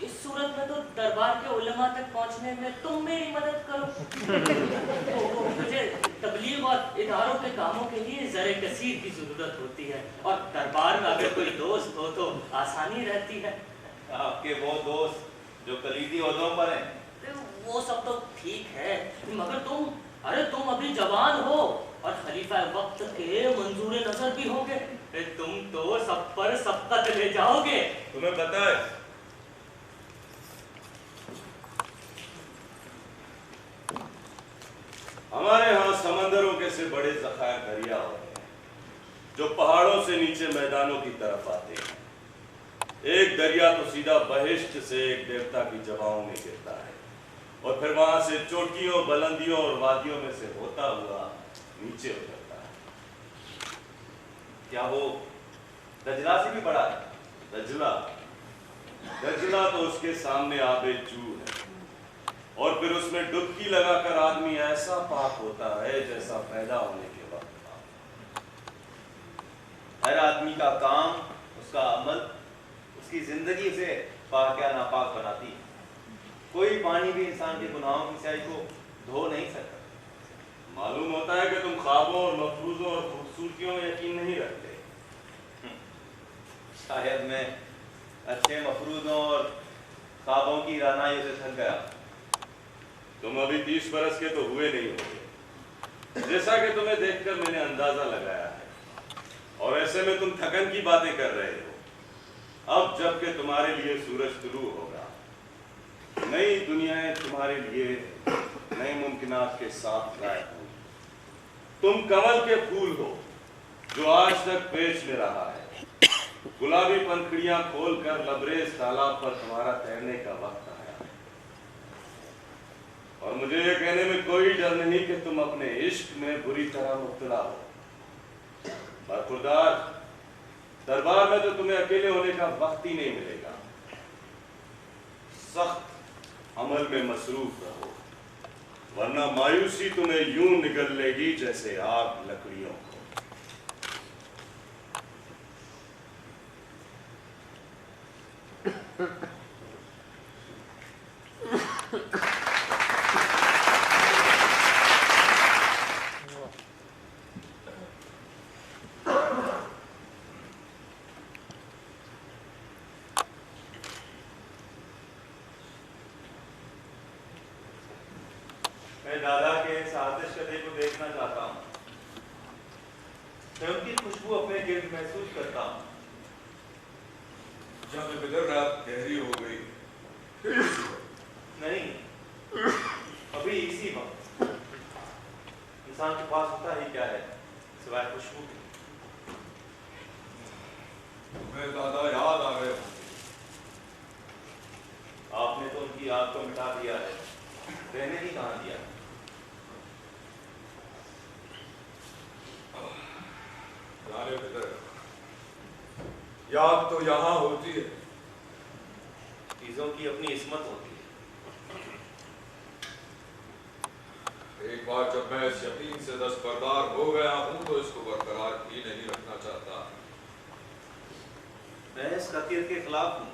इस सूरत में तो दरबार के उलमा तक पहुंचने में तुम मेरी मदद करो। तो मुझे तबलीग और इदारों के कामों के लिए ज़रे कसीर की ज़रूरत होती है, और दरबार में अगर कोई दोस्त हो तो आसानी रहती है। आपके वो दोस्त जो कलीदी ओहदों पर हैं, वो सब तो ठीक है, मगर तुम अभी जवान हो और खलीफा वक्त के मंजूर नजर भी होगे। तुम तो सब पर सबकत ले जाओगे। तुम्हें पता है हमारे यहाँ समंदरों के से बड़े ज़खायर दरिया होते हैं जो पहाड़ों से नीचे मैदानों की तरफ आते हैं। एक दरिया तो सीधा बहिश्त से एक देवता की जवाओं में गिरता है और फिर वहां से चोटियों, बुलंदियों और वादियों में से होता हुआ नीचे उतरता है। क्या वो दजला से भी बड़ा है? दजला तो उसके सामने आबे जू है, और फिर उसमें डुबकी लगाकर आदमी ऐसा पाक होता है जैसा पैदा होने के वक्त था। हर आदमी का काम, उसका अमल, उसकी जिंदगी उसे पाक या नापाक बनाती है। कोई पानी भी इंसान के गुनाहों की स्याही को धो नहीं सकता। मालूम होता है कि तुम ख्वाबों और मफरूजों और खूबसूरतियों में यकीन नहीं रखते। शायद मैं अच्छे मफरूजों और ख्वाबों की रानाइयों से थक गया। तुम अभी 30 बरस के तो हुए नहीं होगे, जैसा कि तुम्हें देखकर मैंने अंदाजा लगाया है, और ऐसे में तुम थकन की बातें कर रहे हो। अब जबकि तुम्हारे लिए सूरज तुलू होगा, नई दुनियाएं तुम्हारे लिए नए मुमकिनात के साथ जाए होंगी। तुम कमल के फूल हो जो आज तक पेच में रहा है। गुलाबी पंखुड़ियां खोलकर लबरेज तालाब पर तुम्हारा तैरने का वक्त आया है, और मुझे ये कहने में कोई डर नहीं कि तुम अपने इश्क में बुरी तरह मुब्तला हो। बरखुरदार, दरबार में तो तुम्हें अकेले होने का वक्त ही नहीं मिलेगा। सख्त अमल में मसरूफ रहो, वरना मायूसी तुम्हें यूं निगल लेगी जैसे आग लकड़ियों को। मैं दादा के इस आतिशकदे को देखना चाहता हूँ। मैं उनकी खुशबू अपने गिर्द महसूस करता हूँ। जब बिदर रात गहरी हो गई, नहीं, अभी इसी वक्त इंसान के पास होता ही क्या है सिवाय खुशबू के। तुम्हें दादा याद आ गए। आपने तो उनकी याद को मिटा दिया है, रहने ही कहाँ दिया। जाने बिदर, याद तो यहाँ होती है। चीजों की अपनी इस्मत होती है। एक बार जब मैं इस यकीन से दस्तबरदार हो गया हूँ तो इसको बरकरार ही नहीं रखना चाहता। मैं इस कतियत के खिलाफ हूँ।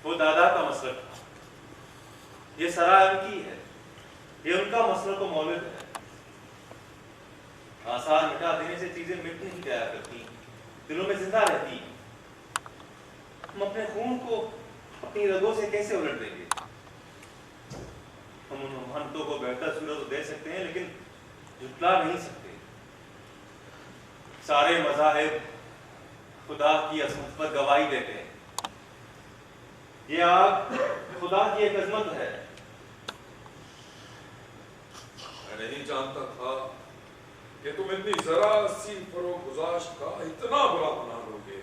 वो दादा का मसलक था, ये सराय उनकी है, ये उनका मसलक को मौलिद है। आसार मिटा देने से चीजें मिट नहीं जाया करती, दिलों में जिंदा रहती। हम अपने खून को अपनी रगों से कैसे उलट देंगे? हम उन महंतों को बेहतर सूरत तो दे सकते हैं, लेकिन झुटला नहीं सकते। सारे मज़ाहिब खुदा की अज़मत पर गवाही देते हैं। ये आग खुदा की एक अज़मत है मैं नहीं जानता था कि तुम इतनी जरा सी फरोगुजाश्त का इतना बुरा बना लोगे।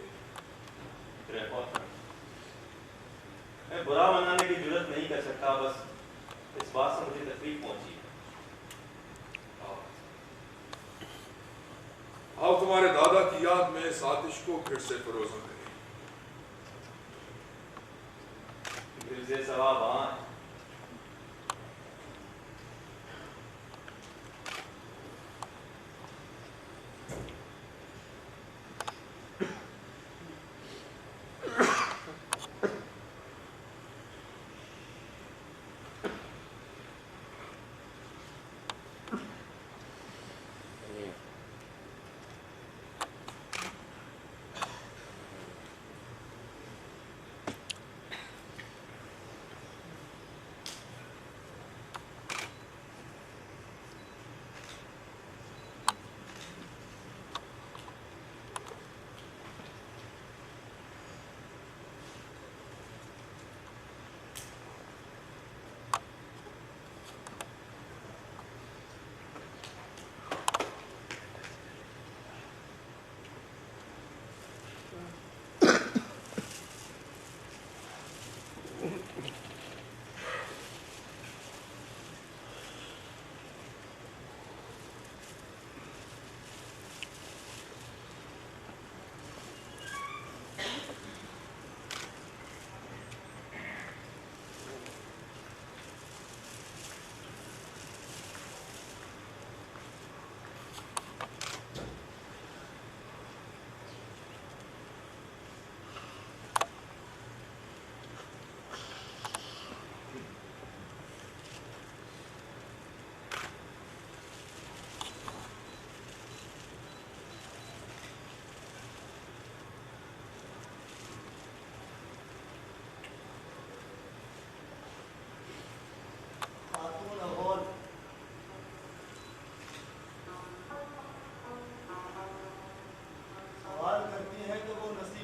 मैं बुरा मनाने की जरूरत नहीं कर सकता, बस इस बात से मुझे तकलीफ पहुंची। आओ तुम्हारे दादा की याद में इस आतिश को फिर से फरोजा करें। दिल से सवाब आए।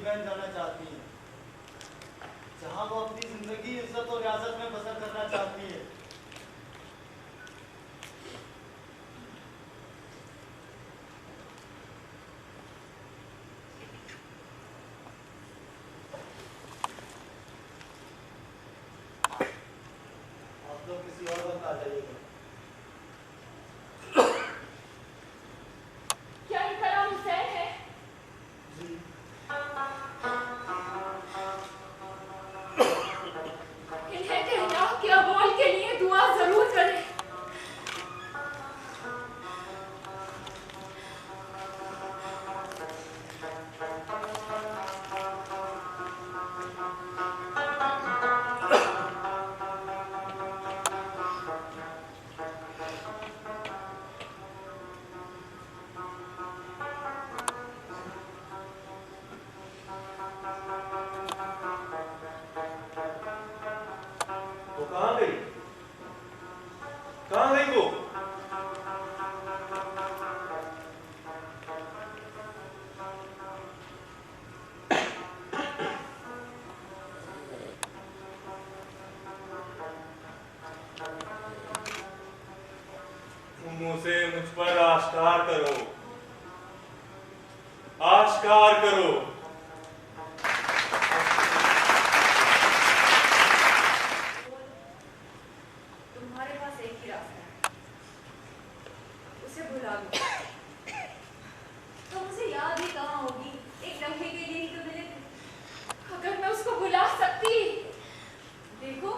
जाना चाहती है, जहां वो अपनी जिंदगी इज्जत और रियासत में बसर करना चाहती है। आप लोग किसी और वक्त आ जाइएगा। क्या इनका नाम हुसैन है? जी। इन्हें कहना कि अबोल के लिए दुआ जरूर करें। वो कहाँ गई? कहाँ गई वो? तुम उसे मुझ पर आश्कार करो, आश्कार करो। तुम्हारे पास एक ही रास्ता है, उसे भुला दो। तो मुझे याद ही कहाँ होगी, एक लम्हे के लिए ही तो मिले थे। अगर मैं उसको भुला सकती। देखो,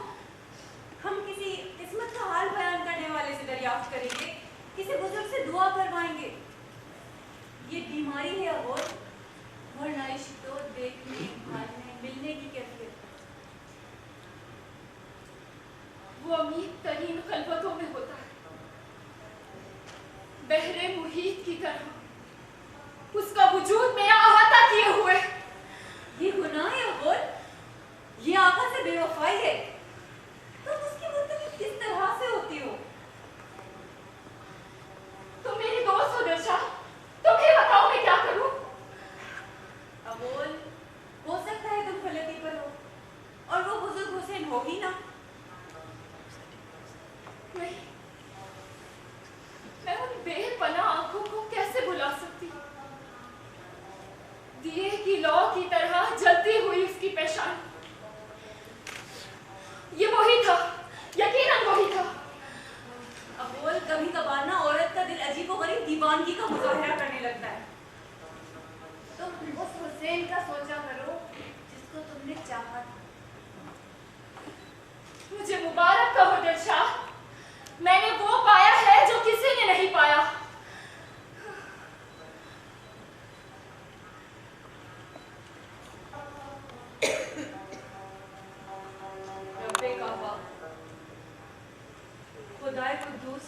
हम किसी किस्मत का हाल बयान करने वाले से दरियाफ्त करेंगे, किसी बुजुर्ग से दुआ करवाएंगे। ये बीमारी है और वरना इश्क तो देखने, भालने, मिलने की कैफियत। वो अमीर तरीन खलवतों में होता है, बहरे मुहीत की तरह उसका वजूद में अहाता किए हुए। ये गुनाह है और ये आका से बेवफाई है। तुम उसकी मुतल्लिक़ किस तरह से होती हो? तुम मेरी दोस्त हो दिलशा, तुम्हें बताओ मैं क्या करूं? अबोल, हो सकता है तुम गलती पर हो और वो बुजुर्ग हुसैन हो ही ना। नहीं, میں نے وہ پایا ہے جو کسی نے نہیں پایا. ربے کعبہ، خدائے قدوس،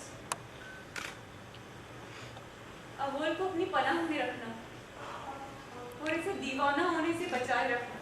اول کو اپنی پناہ میں رکھنا اور اسے دیوانہ ہونے سے بچائے رکھنا.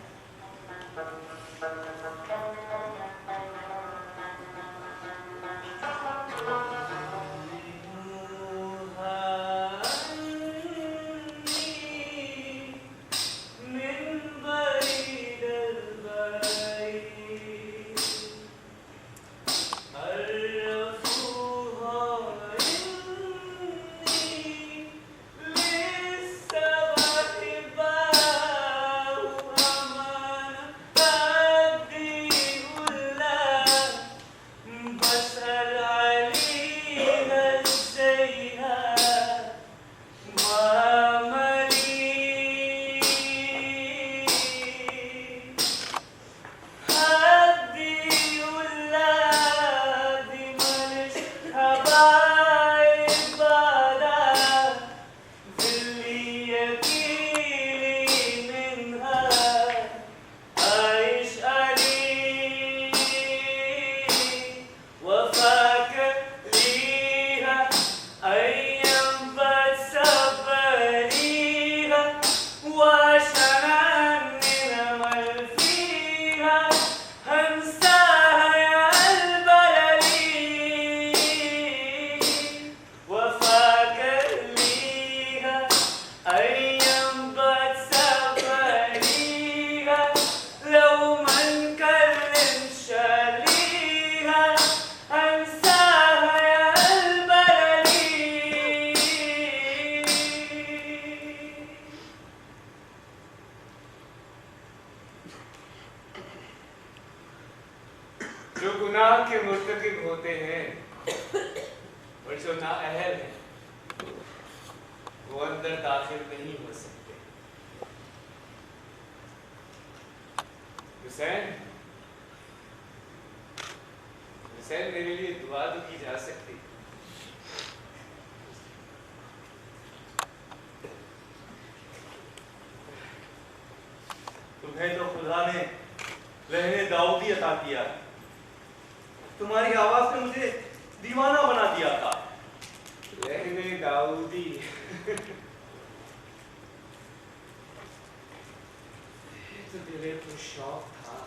جو گناہ کے مرتکب ہوتے ہیں اور جو نااہل ہیں وہ اندر داخل نہیں ہو سکتے. حسین میرے لیے دعا تو کی جا سکتی. تمہیں تو خدا نے لہن داؤدی عطا کیا. تمہاری آواز نے مجھے دیوانہ بنا دیا تھا. لہن داؤدی تو دل پرشوق تھا.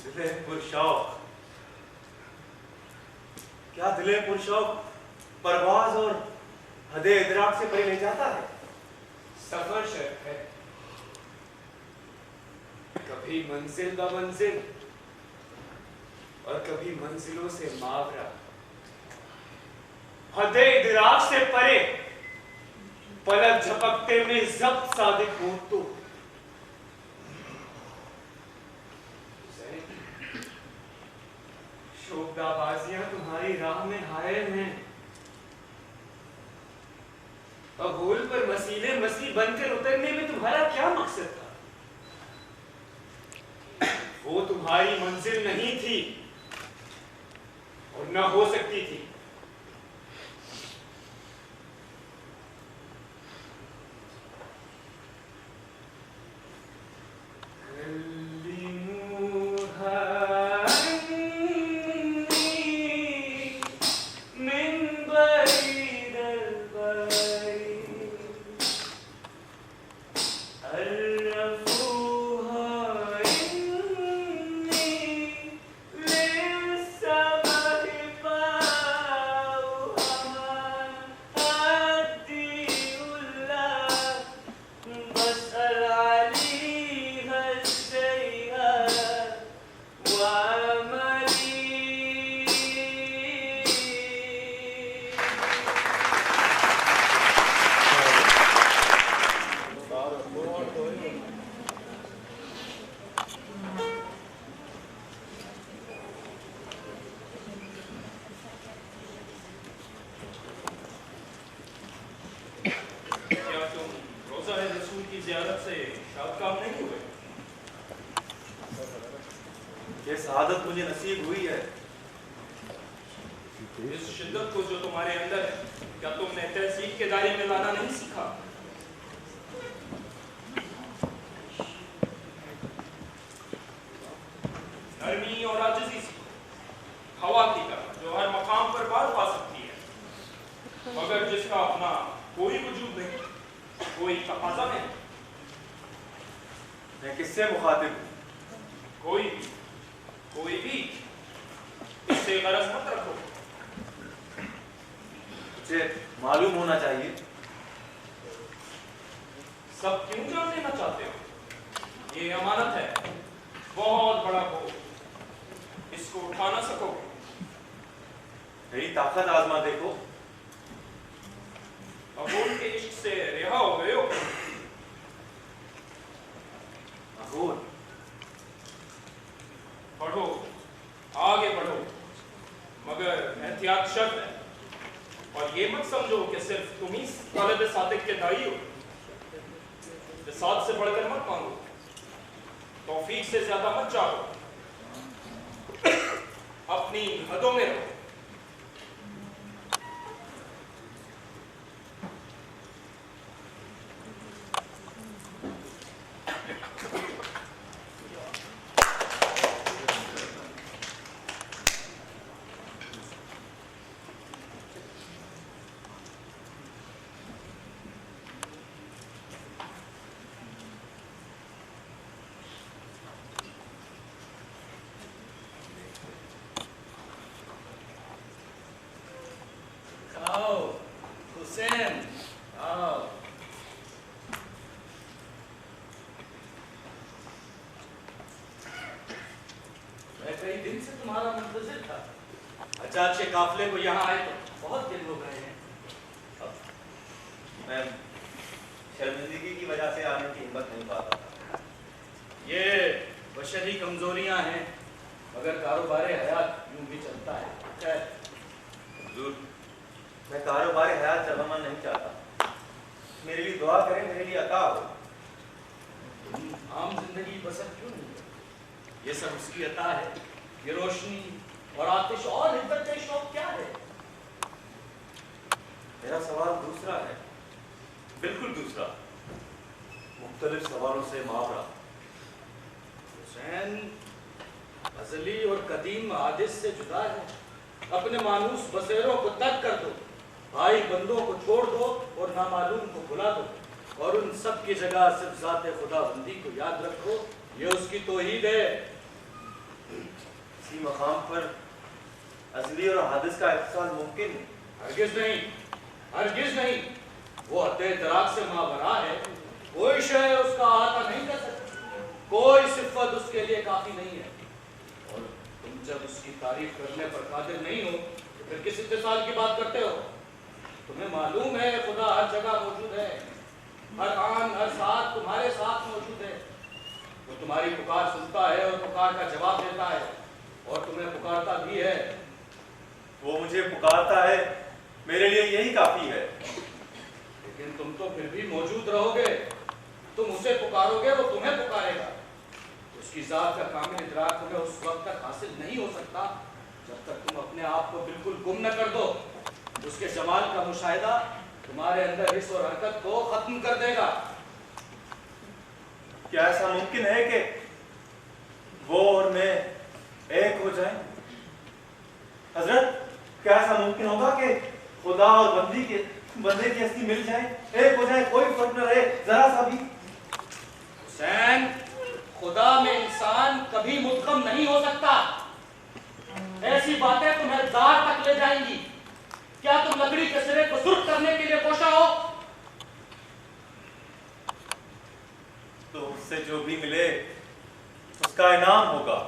دل پرشوق؟ کیا دل پرشوق پرواز اور حد ادراک سے پرے لے جاتا ہے؟ سفر شرط ہے، کبھی منزل با منزل اور کبھی منزلوں سے ماورا. حد ادراک سے پرے پلک جھپکتے میں ضبط صادق ہوں تو شوبدہ بازیاں تمہاری راہ میں حائل ہیں. عبول پر مسیلے مسیح بن کر اترنے میں تمہارا کیا مقصد تھا؟ وہ تمہاری منزل نہیں تھی اور نہ ہو سکتی تھی. یہ سعادت مجھے نصیب ہوئی ہے इस शिद्दत को जो तुम्हारे अंदर है, क्या तुमने तहसील के दायरे में लाना नहीं सीखा? नरमी और आजिज़ी सीखो, हवा की तरह जो हर मकाम पर बार पा सकती है, मगर जिसका अपना कोई वजूद नहीं, कोई तकाज़ा नहीं। मैं किससे मुखातिब हूँ? कोई भी इससे गरज मत रखो। मुझे मालूम होना चाहिए। सब क्यों जान लेना चाहते हो? ये अमानत है, बहुत बड़ा बोझ, इसको उठा ना सकोगे। मेरी ताकत आजमा देखो। अबूल के इश्क से रिहा हो गए हो? अबूल, बढ़ो, आगे बढ़ो, मगर एहतियात शर्त है। और ये मत समझो कि सिर्फ तुम ही तालिब सादिक के दाई हो। साथ से बढ़कर मत मांगो, तौफीक से ज्यादा मत चाहो, अपनी हदों में रहो। हुसैन, आओ। मैं कई दिन से तुम्हारा मुंतजिर था। हज्जाज के काफिले को यहाँ आए तो बहुत दिन हो गए हैं। मैं शर्मिंदगी की वजह से आने की हिम्मत नहीं पाता था। ये बशरी कमजोरियां हैं, मगर कारोबार हयात यूं भी चलता है। खैर, हुजूर, मैं कारोबार हयात चलाना नहीं चाहता। मेरे लिए दुआ करें, मेरे लिए अता हो। तुम आम जिंदगी बसर क्यों नहीं करते? ये सब उसकी अता है। ये रोशनी और आतिश और हिद्दत का शौक क्या है? मेरा सवाल दूसरा है, बिल्कुल दूसरा, मुख्तलिफ सवालों से मावरा। हुसैन अज़ली और कदीम हादिस से जुदा है। अपने मानूस बसेरों को तर्क कर दो, भाई बंदों को छोड़ दो और नामालूम को भुला दो, और उन सब की जगह सिर्फ ज़ाते खुदाबंदी को याद रखो। ये उसकी तौहीद है। इसी मकाम पर अज़ली और हादिस का इत्तिसाल मुमकिन है? हरगिज़ नहीं, हरगिज़ नहीं। वो हद्दे दराज से मावरा है। कोई शय उसका अहाता नहीं कर सकती, कोई सिफ़त उसके लिए काफ़ी नहीं है। और तुम जब उसकी तारीफ करने पर कादिर नहीं हो तो फिर किस इत्तिसाल की बात करते हो? तुम्हें मालूम है खुदा हर जगह मौजूद है, हर आन हर साथ तुम्हारे साथ मौजूद है। वो तुम्हारी पुकार सुनता है और पुकार का जवाब देता है, और तुम्हें पुकारता भी है। वो मुझे पुकारता है, मेरे लिए यही काफी है। लेकिन तुम तो फिर भी मौजूद रहोगे। तुम उसे पुकारोगे, वो तुम्हें पुकारेगा। उसकी जात का कामिल इदराक तुम्हें उस वक्त तक हासिल नहीं हो सकता जब तक तुम अपने आप को बिल्कुल गुम न कर दो। उसके जमाल का मुशाहिदा तुम्हारे अंदर हिस्स और हरकत को खत्म कर देगा। क्या ऐसा मुमकिन है कि वो और मैं एक हो जाएं? हजरत, क्या ऐसा मुमकिन होगा कि खुदा और बंदे की हस्ती मिल जाए, एक हो जाए, कोई फर्क न रहे जरा सा भी? हुसैन, खुदा में इंसान कभी मुतकम नहीं हो सकता। ऐसी बातें तुम्हें दार तक ले जाएंगी। क्या तुम लकड़ी के सिरे को सुर्ख करने के लिए कोशा हो? तो उससे जो भी मिले उसका इनाम होगा।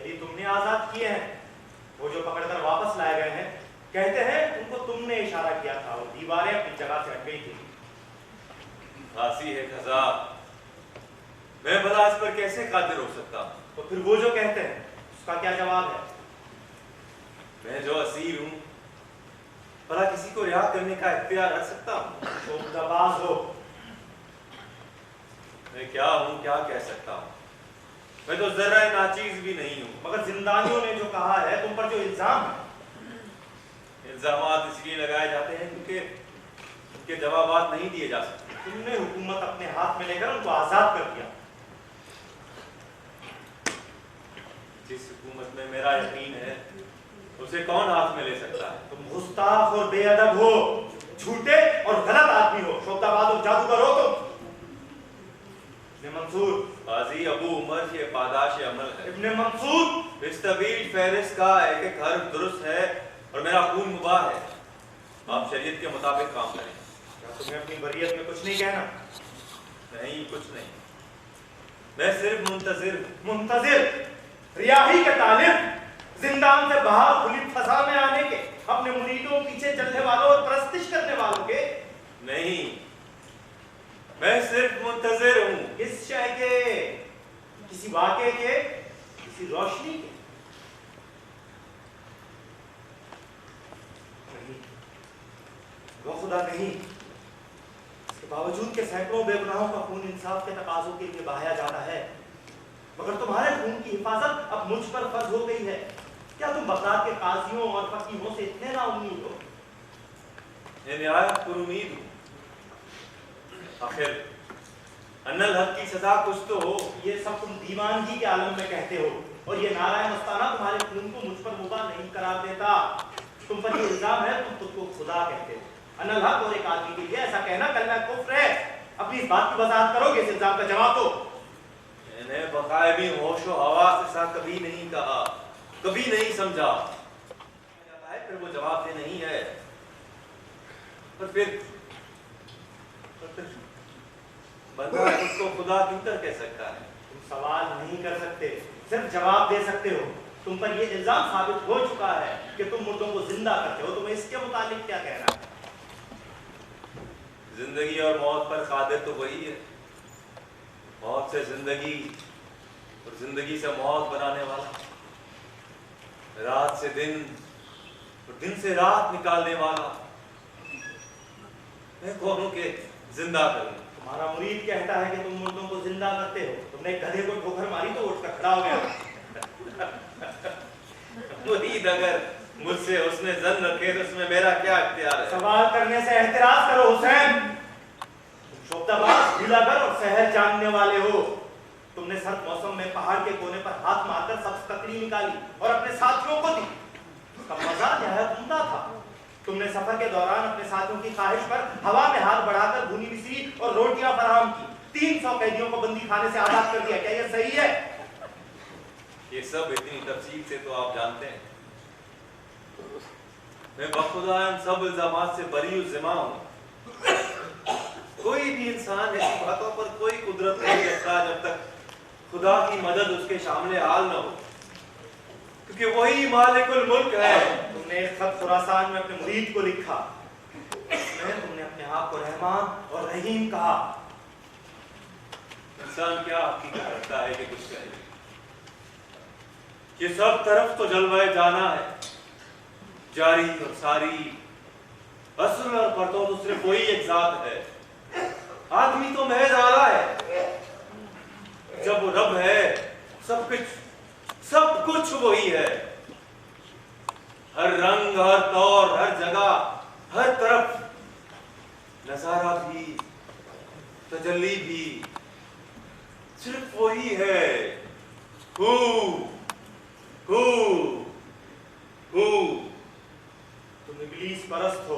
यदि तुमने आजाद किए हैं, वो जो पकड़कर वापस लाए गए हैं, कहते हैं उनको तुमने इशारा किया था और दीवारें अपनी जगह से हट गई थी। फांसी है खजा, मैं भला इस पर कैसे कादिर हो सकता हूँ? तो फिर वो जो कहते हैं उसका क्या जवाब है? मैं जो असीर हूँ, भला किसी को रिहा करने का इख्तियार रख सकता हूँ? शोबदाबाज हो। मैं क्या हूँ, क्या कह सकता हूँ? मैं तो जरा नाचीज भी नहीं हूँ। मगर जिंदानियों ने जो कहा है, तुम पर जो इल्जाम है, इल्जामात इसलिए लगाए जाते हैं क्योंकि उनके जवाबात नहीं दिए जा सकते। तुमने हुकूमत अपने हाथ में लेकर उनको आजाद कर दिया। जिस हुकूमत में मेरा यकीन है, उसे कौन हाथ में ले सकता है? तुम गुस्ताख और बेअदब हो, झूठे और गलत आदमी हो, शोबदाबाज और जादूगर हो तुम। इब्न मंसूर, काजी अबू उमर ये पादाश अमल है। इब्न मंसूर, इस तवील फहरिस्त का एक एक हर्फ दुरुस्त है और मेरा खून मुबाह है। आप शरीयत के मुताबिक काम करें। क्या तुम्हें अपनी बरियत में कुछ नहीं कहना? नहीं, कुछ नहीं, मैं सिर्फ मुंतजिर। मुंतजिर, रियाही के तालिब, जिंदान से बाहर खुली फजा में आने के, अपने मुरीदों पीछे चलने वालों और परस्तिश करने वालों के? नहीं, मैं सिर्फ मुंतजिर हूँ। किस शय के? किसी वाक़े के? किसी रोशनी के? नहीं, वो खुदा नहीं। इसके बावजूद के सैकड़ों बेगुनाहों का खून इंसाफ के तकाजों के लिए बहाया जाता है, मगर तुम्हारे खून की हिफाजत अब मुझ पर फर्ज हो गई है। क्या तुम बगदाद के काजियों और फकीहों से इतने नाउम्मीद हो? मैं निहायत पुरुमीद हूँ। आखिर अन्नल हक की सजा कुछ तो हो। ये सब तुम दीवानगी के आलम में कहते हो, और ये नाराय मस्ताना तुम्हारे खून को मुझ पर मुबा नहीं करार देता। तुम पर ये इल्जाम है, तुम खुद को खुदा कहते हो। अन्नल हक और एक आदमी के लिए ऐसा कहना कलमा कुफ्र है। अपनी इस बात की वजाहत करोगे? इस इल्जाम का जवाब दो। मैंने बकाए भी होश व हवास ऐसा कभी नहीं कहा, कभी नहीं समझा। फिर वो जवाब दे नहीं है, और फिर बंदा उसको खुदा क्यों कर कह सकता है? तुम सवाल नहीं कर सकते, सिर्फ जवाब दे सकते हो। तुम पर ये इल्जाम साबित हो चुका है कि तुम मुर्दों को जिंदा करते हो। तुम्हें इसके मुतालिक क्या कहना है? जिंदगी और मौत पर कादिर तो वही है। मौत से जिंदगी और जिंदगी से मौत बनाने वाला, रात से दिन और दिन से रात निकालने वाला। मैं कौन हूं कि जिंदा करूं? तुम्हारा मुरीद कहता है कि तुम मुर्दों को जिंदा करते हो। तुमने गधे को ठोकर मारी तो उठकर खड़ा हो गया। मुरीद अगर मुझसे उसने जन रखे तो उसमें मेरा क्या इख्तियार है? सवाल करने से एहतिराज करो हुसैन। तुम शोबदाबाज, ढीलागर और शहर जानने वाले हो। तुमने सर्द मौसम में पहाड़ के कोने पर हाथ मारकर सब्ज ककड़ी निकाली और अपने साथियों को दी। उसका मजा निहायत उम्दा था। तुमने सफर के दौरान अपने साथियों की ख्वाहिश पर हवा में हाथ बढ़ाकर भुनी बिसरी और रोटियां फराहम की। 300 कैदियों को बंदी खाने से आजाद कर दिया। क्या यह सही है? ये सब इतनी तफसील से तो आप जानते हैं। मैं बखुदा इन सब इल्जामात से बरी ज़िम्मा हूँ। कोई भी इंसान ऐसी बातों पर कोई कुदरत नहीं रखता जब तक खुदा की मदद उसके सामने हाल न हो, क्योंकि वही मालिकुल मुल्क है। तुमने एक खत खुरासान में अपने मुरीद को लिखा। तुमने अपने आप को रहमान और रहीम कहा। इंसान क्या हकीकत रखता है कि कुछ कहे? ये सब तरफ तो जलवाए जाना है, जारी और सारी, असल और परतो तो सिर्फ वही एक जात है। आदमी तो महज आला है। जब वो रब है, सब कुछ वही है। हर रंग, हर तौर, हर जगह, हर तरफ नजारा भी, तजल्ली भी सिर्फ वही है। तुम इब्लीस परस्त हो,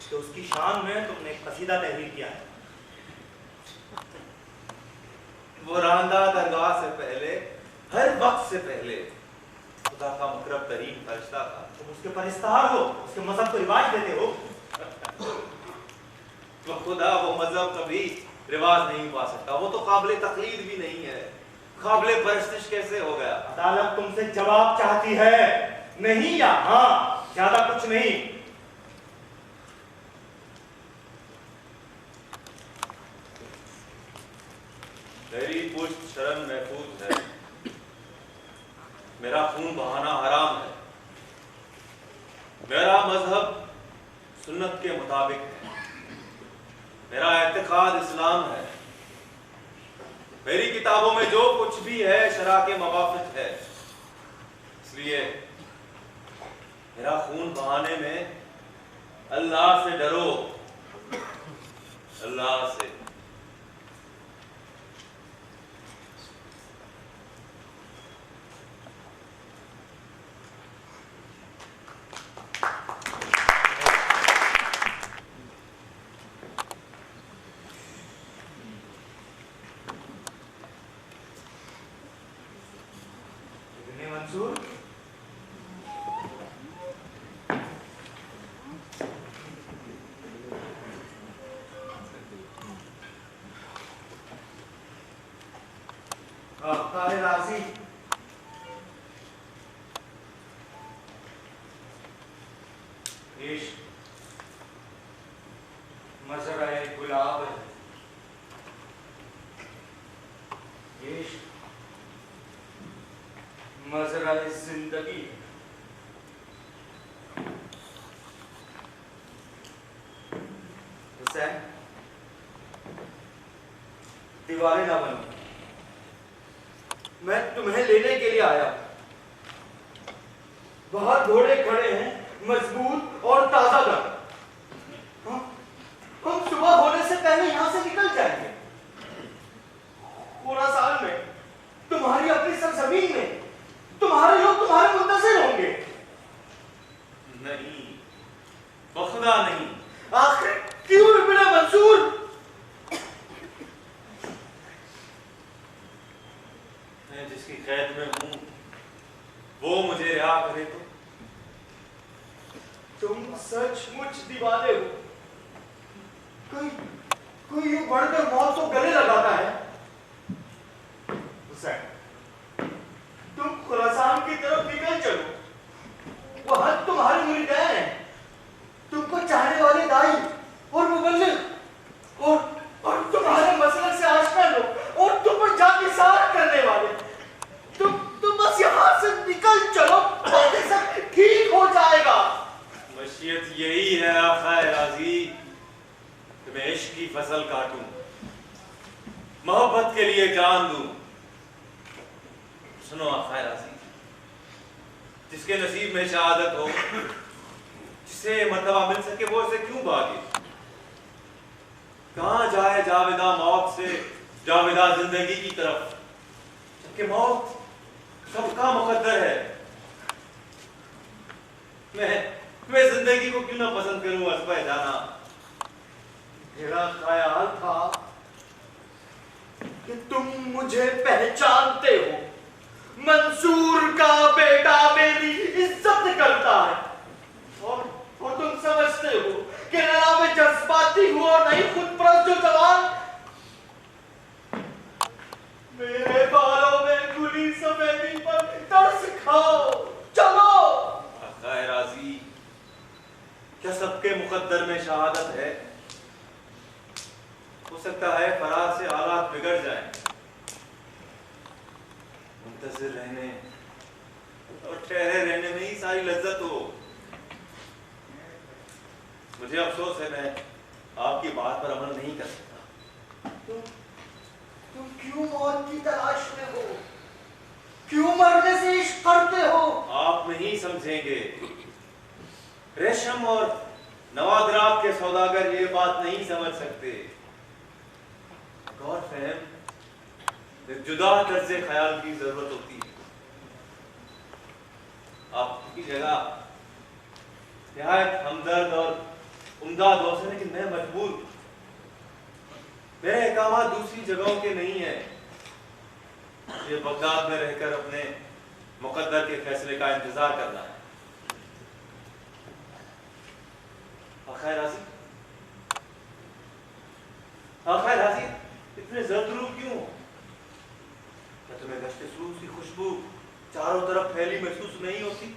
तो उसकी शान में तुमने एक कसीदा तहरीर किया है। वो रांदा दरगाह से पहले, हर वक्त से पहले खुदा का मुकर्रम तरीन फरिश्ता था। तुम उसके परिस्तार हो, उसके मजहब को रिवाज देते हो। वो खुदा, वो मजहब कभी रिवाज नहीं पा सकता। वो तो काबिल तकलीद भी नहीं है। काबिल परस्तिश कैसे हो गया? अदालत तुमसे जवाब चाहती है, नहीं या हाँ, ज्यादा कुछ नहीं। मेरी पुश्त शर्म महफूज है, मेरा खून बहाना हराम है, मेरा मजहब सुन्नत के मुताबिक है, मेरा एतकाद इस्लाम है, मेरी किताबों में जो कुछ भी है शरा के मुवाफिक है, इसलिए मेरा खून बहाने में अल्लाह से डरो, अल्लाह से। मंसूर, तारे राजी, इश्क मजरा-ए गुलाब है, इश्क मजरा-ए जिंदगी है। हुसैन, दीवाने ना बनो, मैं तुम्हें लेने के लिए आया। बाहर घोड़े खड़े हैं, मजबूत और ताजा दम। हम सुबह होने से पहले यहां से निकल जाएंगे। पूरा साल में तुम्हारी अपनी सरजमीन में तुम्हारे लोग तुम्हारे मुंतज़िर होंगे। नहीं, बखुदा नहीं। आखिर क्यों इब्ने मंसूर? मैं जिसकी कैद में हूं वो मुझे रिहा करे तो? तुम सचमुच दीवाने हो। कोई यूं बढ़कर मौत को गले लगाता है। हुसैन, तुम खुरासान की तरफ निकल चलो, वहां तुम्हारे मुरीदान हैं, तुमको चाहने वाले दाई और मुबल्लिग और तुम्हारे मसलक से आशना लोग और तुम पर जानिसार करने वाले। तुम बस यहाँ से निकल चलो, बाकी सब ठीक हो जाएगा। मशीयत यही है आका राजी कि मैं इश्क की फसल काटूं, मोहब्बत के लिए जान दूं। सुनो आका राजी, जिसके नसीब में शहादत हो, जिसे मर्तबा मिल सके, वो इसे क्यों भागे? कहां जाए जावेदा मौत से जावेदा जिंदगी की तरफ, जबकि मौत सबका मुकद्दर है। मैं जिंदगी को क्यों ना पसंद करूं असबा जाना। मेरा ख्याल था कि तुम मुझे पहचानते हो। मंसूर का बेटा मेरी इज्जत करता है और तुम समझते हो कि ना मैं जज्बाती हूं और नहीं खुद परस्त जो जवान। मेरे बालों में खुली सफेदी पर तरस खाओ, चलो। राजी, क्या सबके मुकद्दर में शहादत है? हो सकता है फराज से हालात बिगड़ जाएं, मुंतज़िर रहने और ठहरे रहने में ही सारी लज्जत हो। मुझे अफसोस है, मैं आपकी बात पर अमल नहीं कर सकता। तुम क्यों मौत की तलाश में हो? क्यों मरने से इश्क करते हो? आप नहीं समझेंगे। रेशम और नवादरात के सौदागर ये बात नहीं समझ सकते। गौर फहम एक जुदा तर्ज ख्याल की जरूरत होती है। आपकी जगह निहायत हमदर्द और उम्दा दोस्त है, लेकिन मैं मजबूर हूं। मेरे इकामा दूसरी जगहों के नहीं है। ये बगदाद में रहकर अपने मुकद्दर के फैसले का इंतजार करना है। आखिर राजी, इतने जरूर क्यों? मैं तुम्हें दश्त सुरूर की खुशबू चारों तरफ फैली महसूस नहीं होती?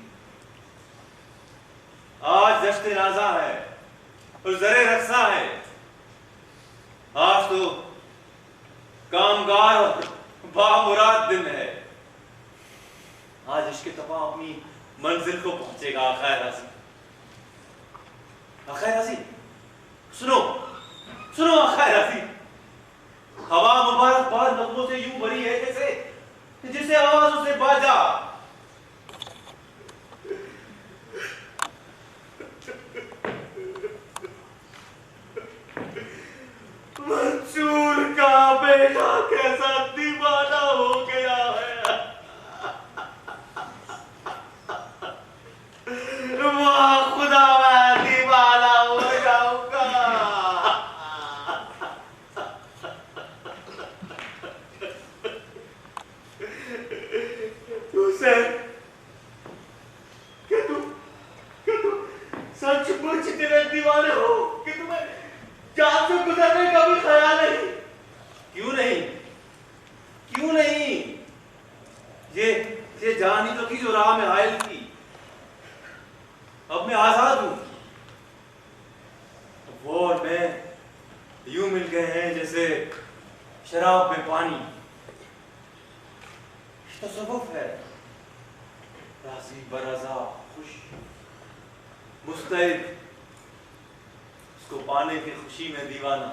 आज जश्न राजा है और जरे रक्सा है। आज तो कामगार और बामुराद दिन है। आज इश्क तपा अपनी मंजिल को पहुंचेगा। आखिर राजी, आखिर राजी, सुनो सुनो आखिर राजी। हवा मुबारक बार नगमों से यूं भरी है जैसे आवाज उसे बाजा। मंसूर का बेटा कैसा दीवाना हो गया है। वाह खुदा, मैं दीवाना हो जाऊंगा। सचमुच तेरे दीवाने हो कि तुम्हें जान से गुजरने का भी ख्याल नहीं? क्यों नहीं, क्यों नहीं? ये जान ही तो थी जो राह में हायल थी। अब मैं आजाद हूं। वो और मैं यूं मिल गए हैं जैसे शराब में पानी। तसव्वुफ है, राजी बरजा खुश मुस्तैद, उसको पाने की खुशी में दीवाना।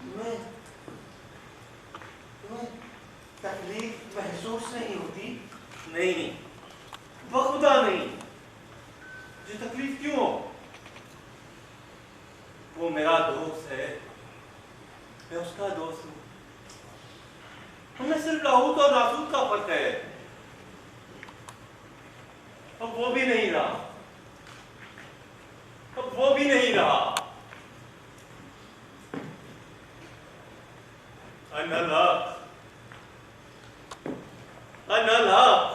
तुम्हें तकलीफ महसूस नहीं होती? नहीं, बखुदा नहीं। मुझे तकलीफ क्यों हो? वो मेरा दोस्त है, मैं उसका दोस्त हूं। हमें सिर्फ लाहौत और नासूद का फर्क है। अब वो भी नहीं रहा, अब वो भी नहीं रहा। अनलक, अनलक,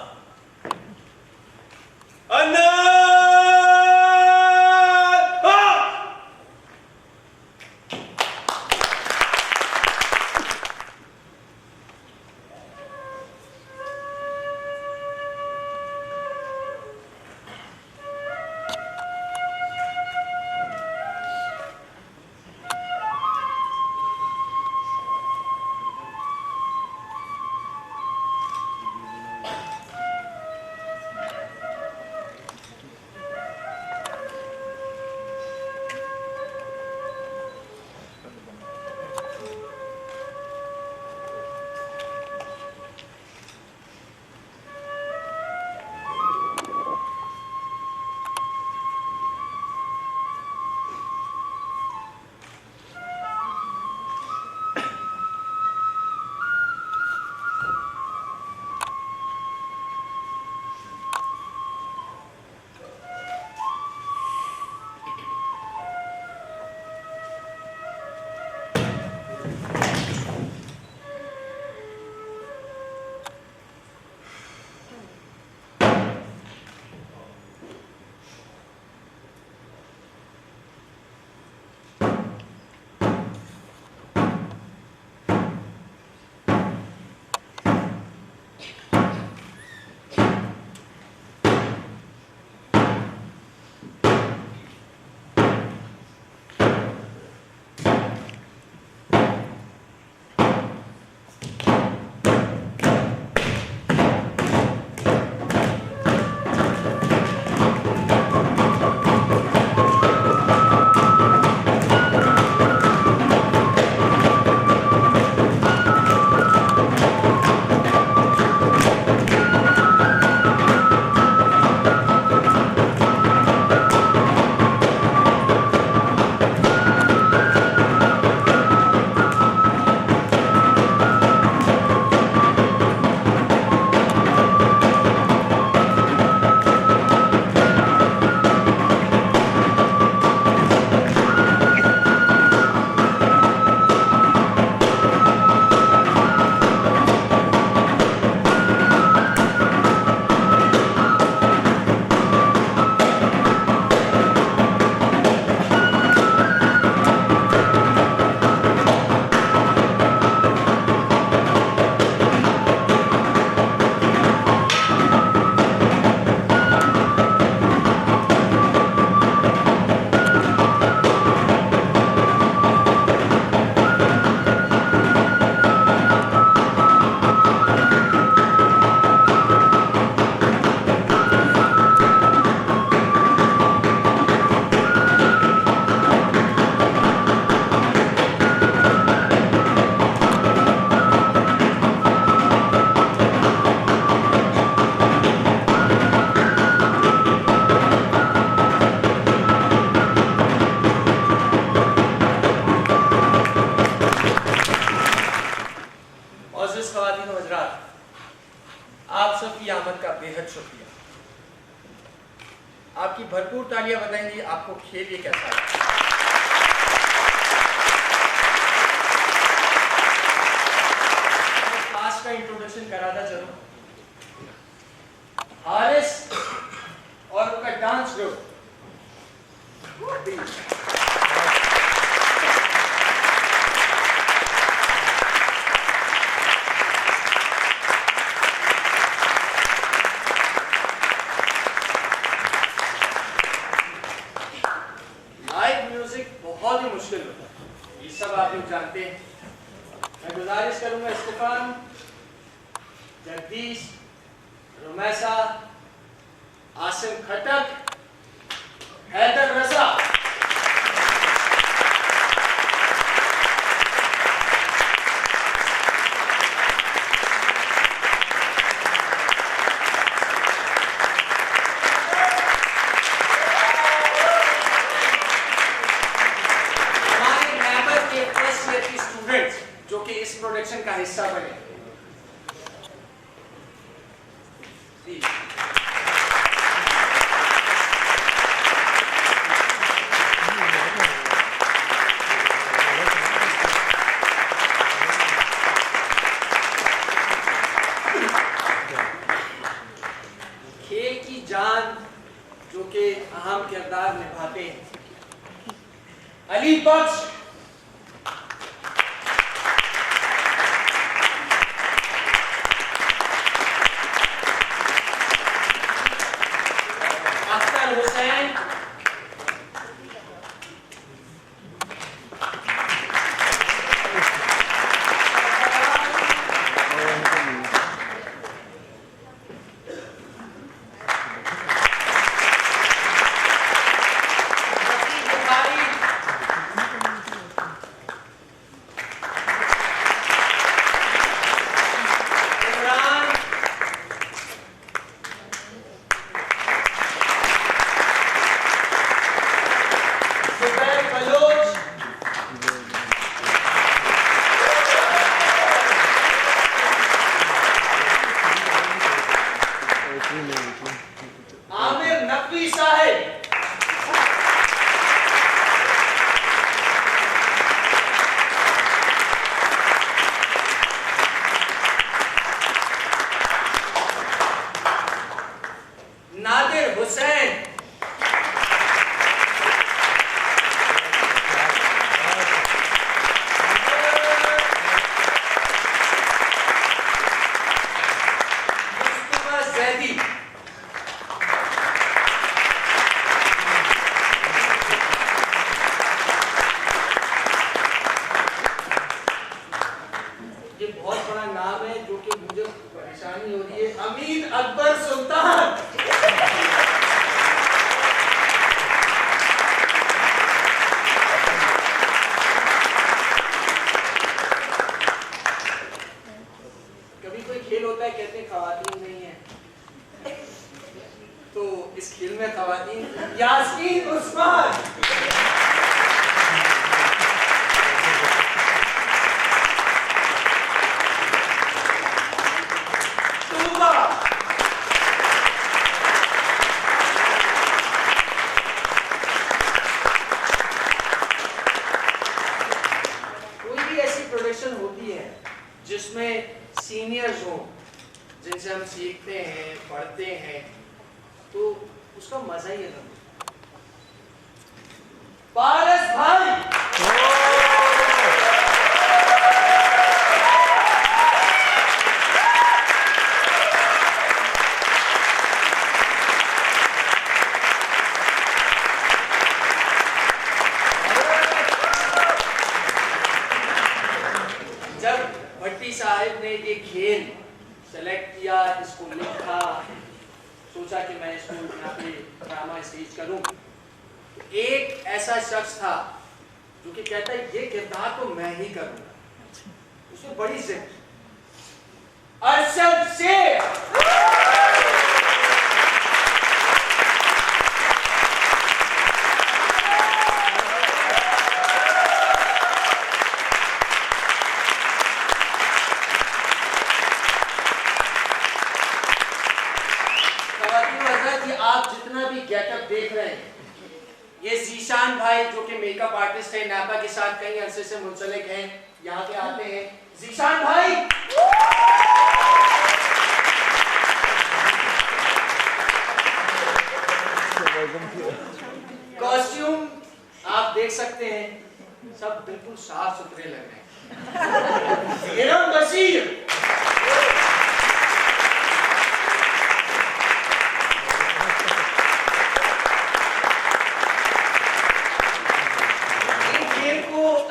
आप सबकी आमद का बेहद शुक्रिया। आपकी भरपूर तालियां बताएंगी आपको खेल ये कैसा है। क्लास का इंट्रोडक्शन कराता चलो। हारिस और उनका डांस ग्रुप बहुत ही मुश्किल होता है, ये सब आप लोग जानते हैं। मैं गुजारिश करूंगा इस्तिफान, जगदीश, रुमैसा, आसिम खटक, हैदर रजा, प्रोडक्शन का हिस्सा बने। खेल की जान जो कि अहम किरदार निभाते हैं, अली बख्श, जितना भी गेटअप देख रहे हैं, ये जीशान भाई जो कि मेकअप आर्टिस्ट है, नापा के साथ कई अरसे से मुंसलिक हैं, यहाँ पे आते हैं। जीशान भाई, कॉस्ट्यूम आप देख सकते हैं, सब बिल्कुल साफ सुथरे लग रहे हैं। इरम बशीर,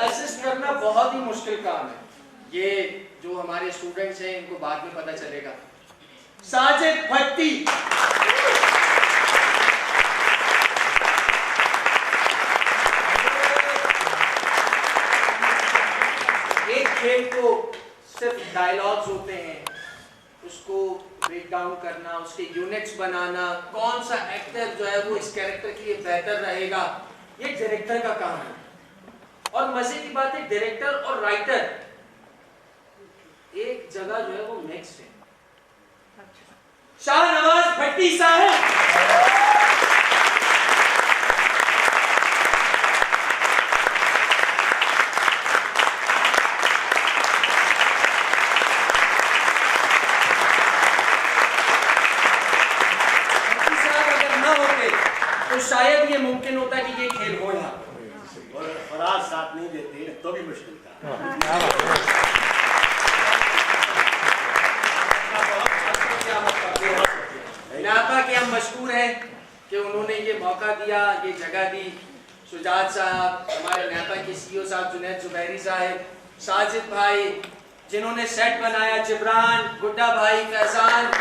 असिस्ट करना बहुत ही मुश्किल काम है। ये जो हमारे स्टूडेंट्स हैं इनको बाद में पता चलेगा। साजिद भट्टी, एक खेल को सिर्फ डायलॉग्स होते हैं, उसको ब्रेक डाउन करना, उसके यूनिट्स बनाना, कौन सा एक्टर जो है वो इस कैरेक्टर के लिए बेहतर रहेगा, ये डायरेक्टर का काम है। और मजे की बात है, डायरेक्टर और राइटर एक जगह जो है वो मिक्स है। शाहनवाज भट्टी साहब, अगर ना होते तो शायद ये मुमकिन होता कि ये खेल हो यहाँ, और आज साथ नहीं देते तो भी मुश्किल था। नापा के हम मशहूर हैं कि उन्होंने ये मौका दिया, ये जगह दी। शुजात साहब, हमारे नापा के सीईओ साहब जुनैद जुबैरी साहब, साजिद भाई जिन्होंने सेट बनाया, जिब्रान, गुड्डा भाई, फैजान,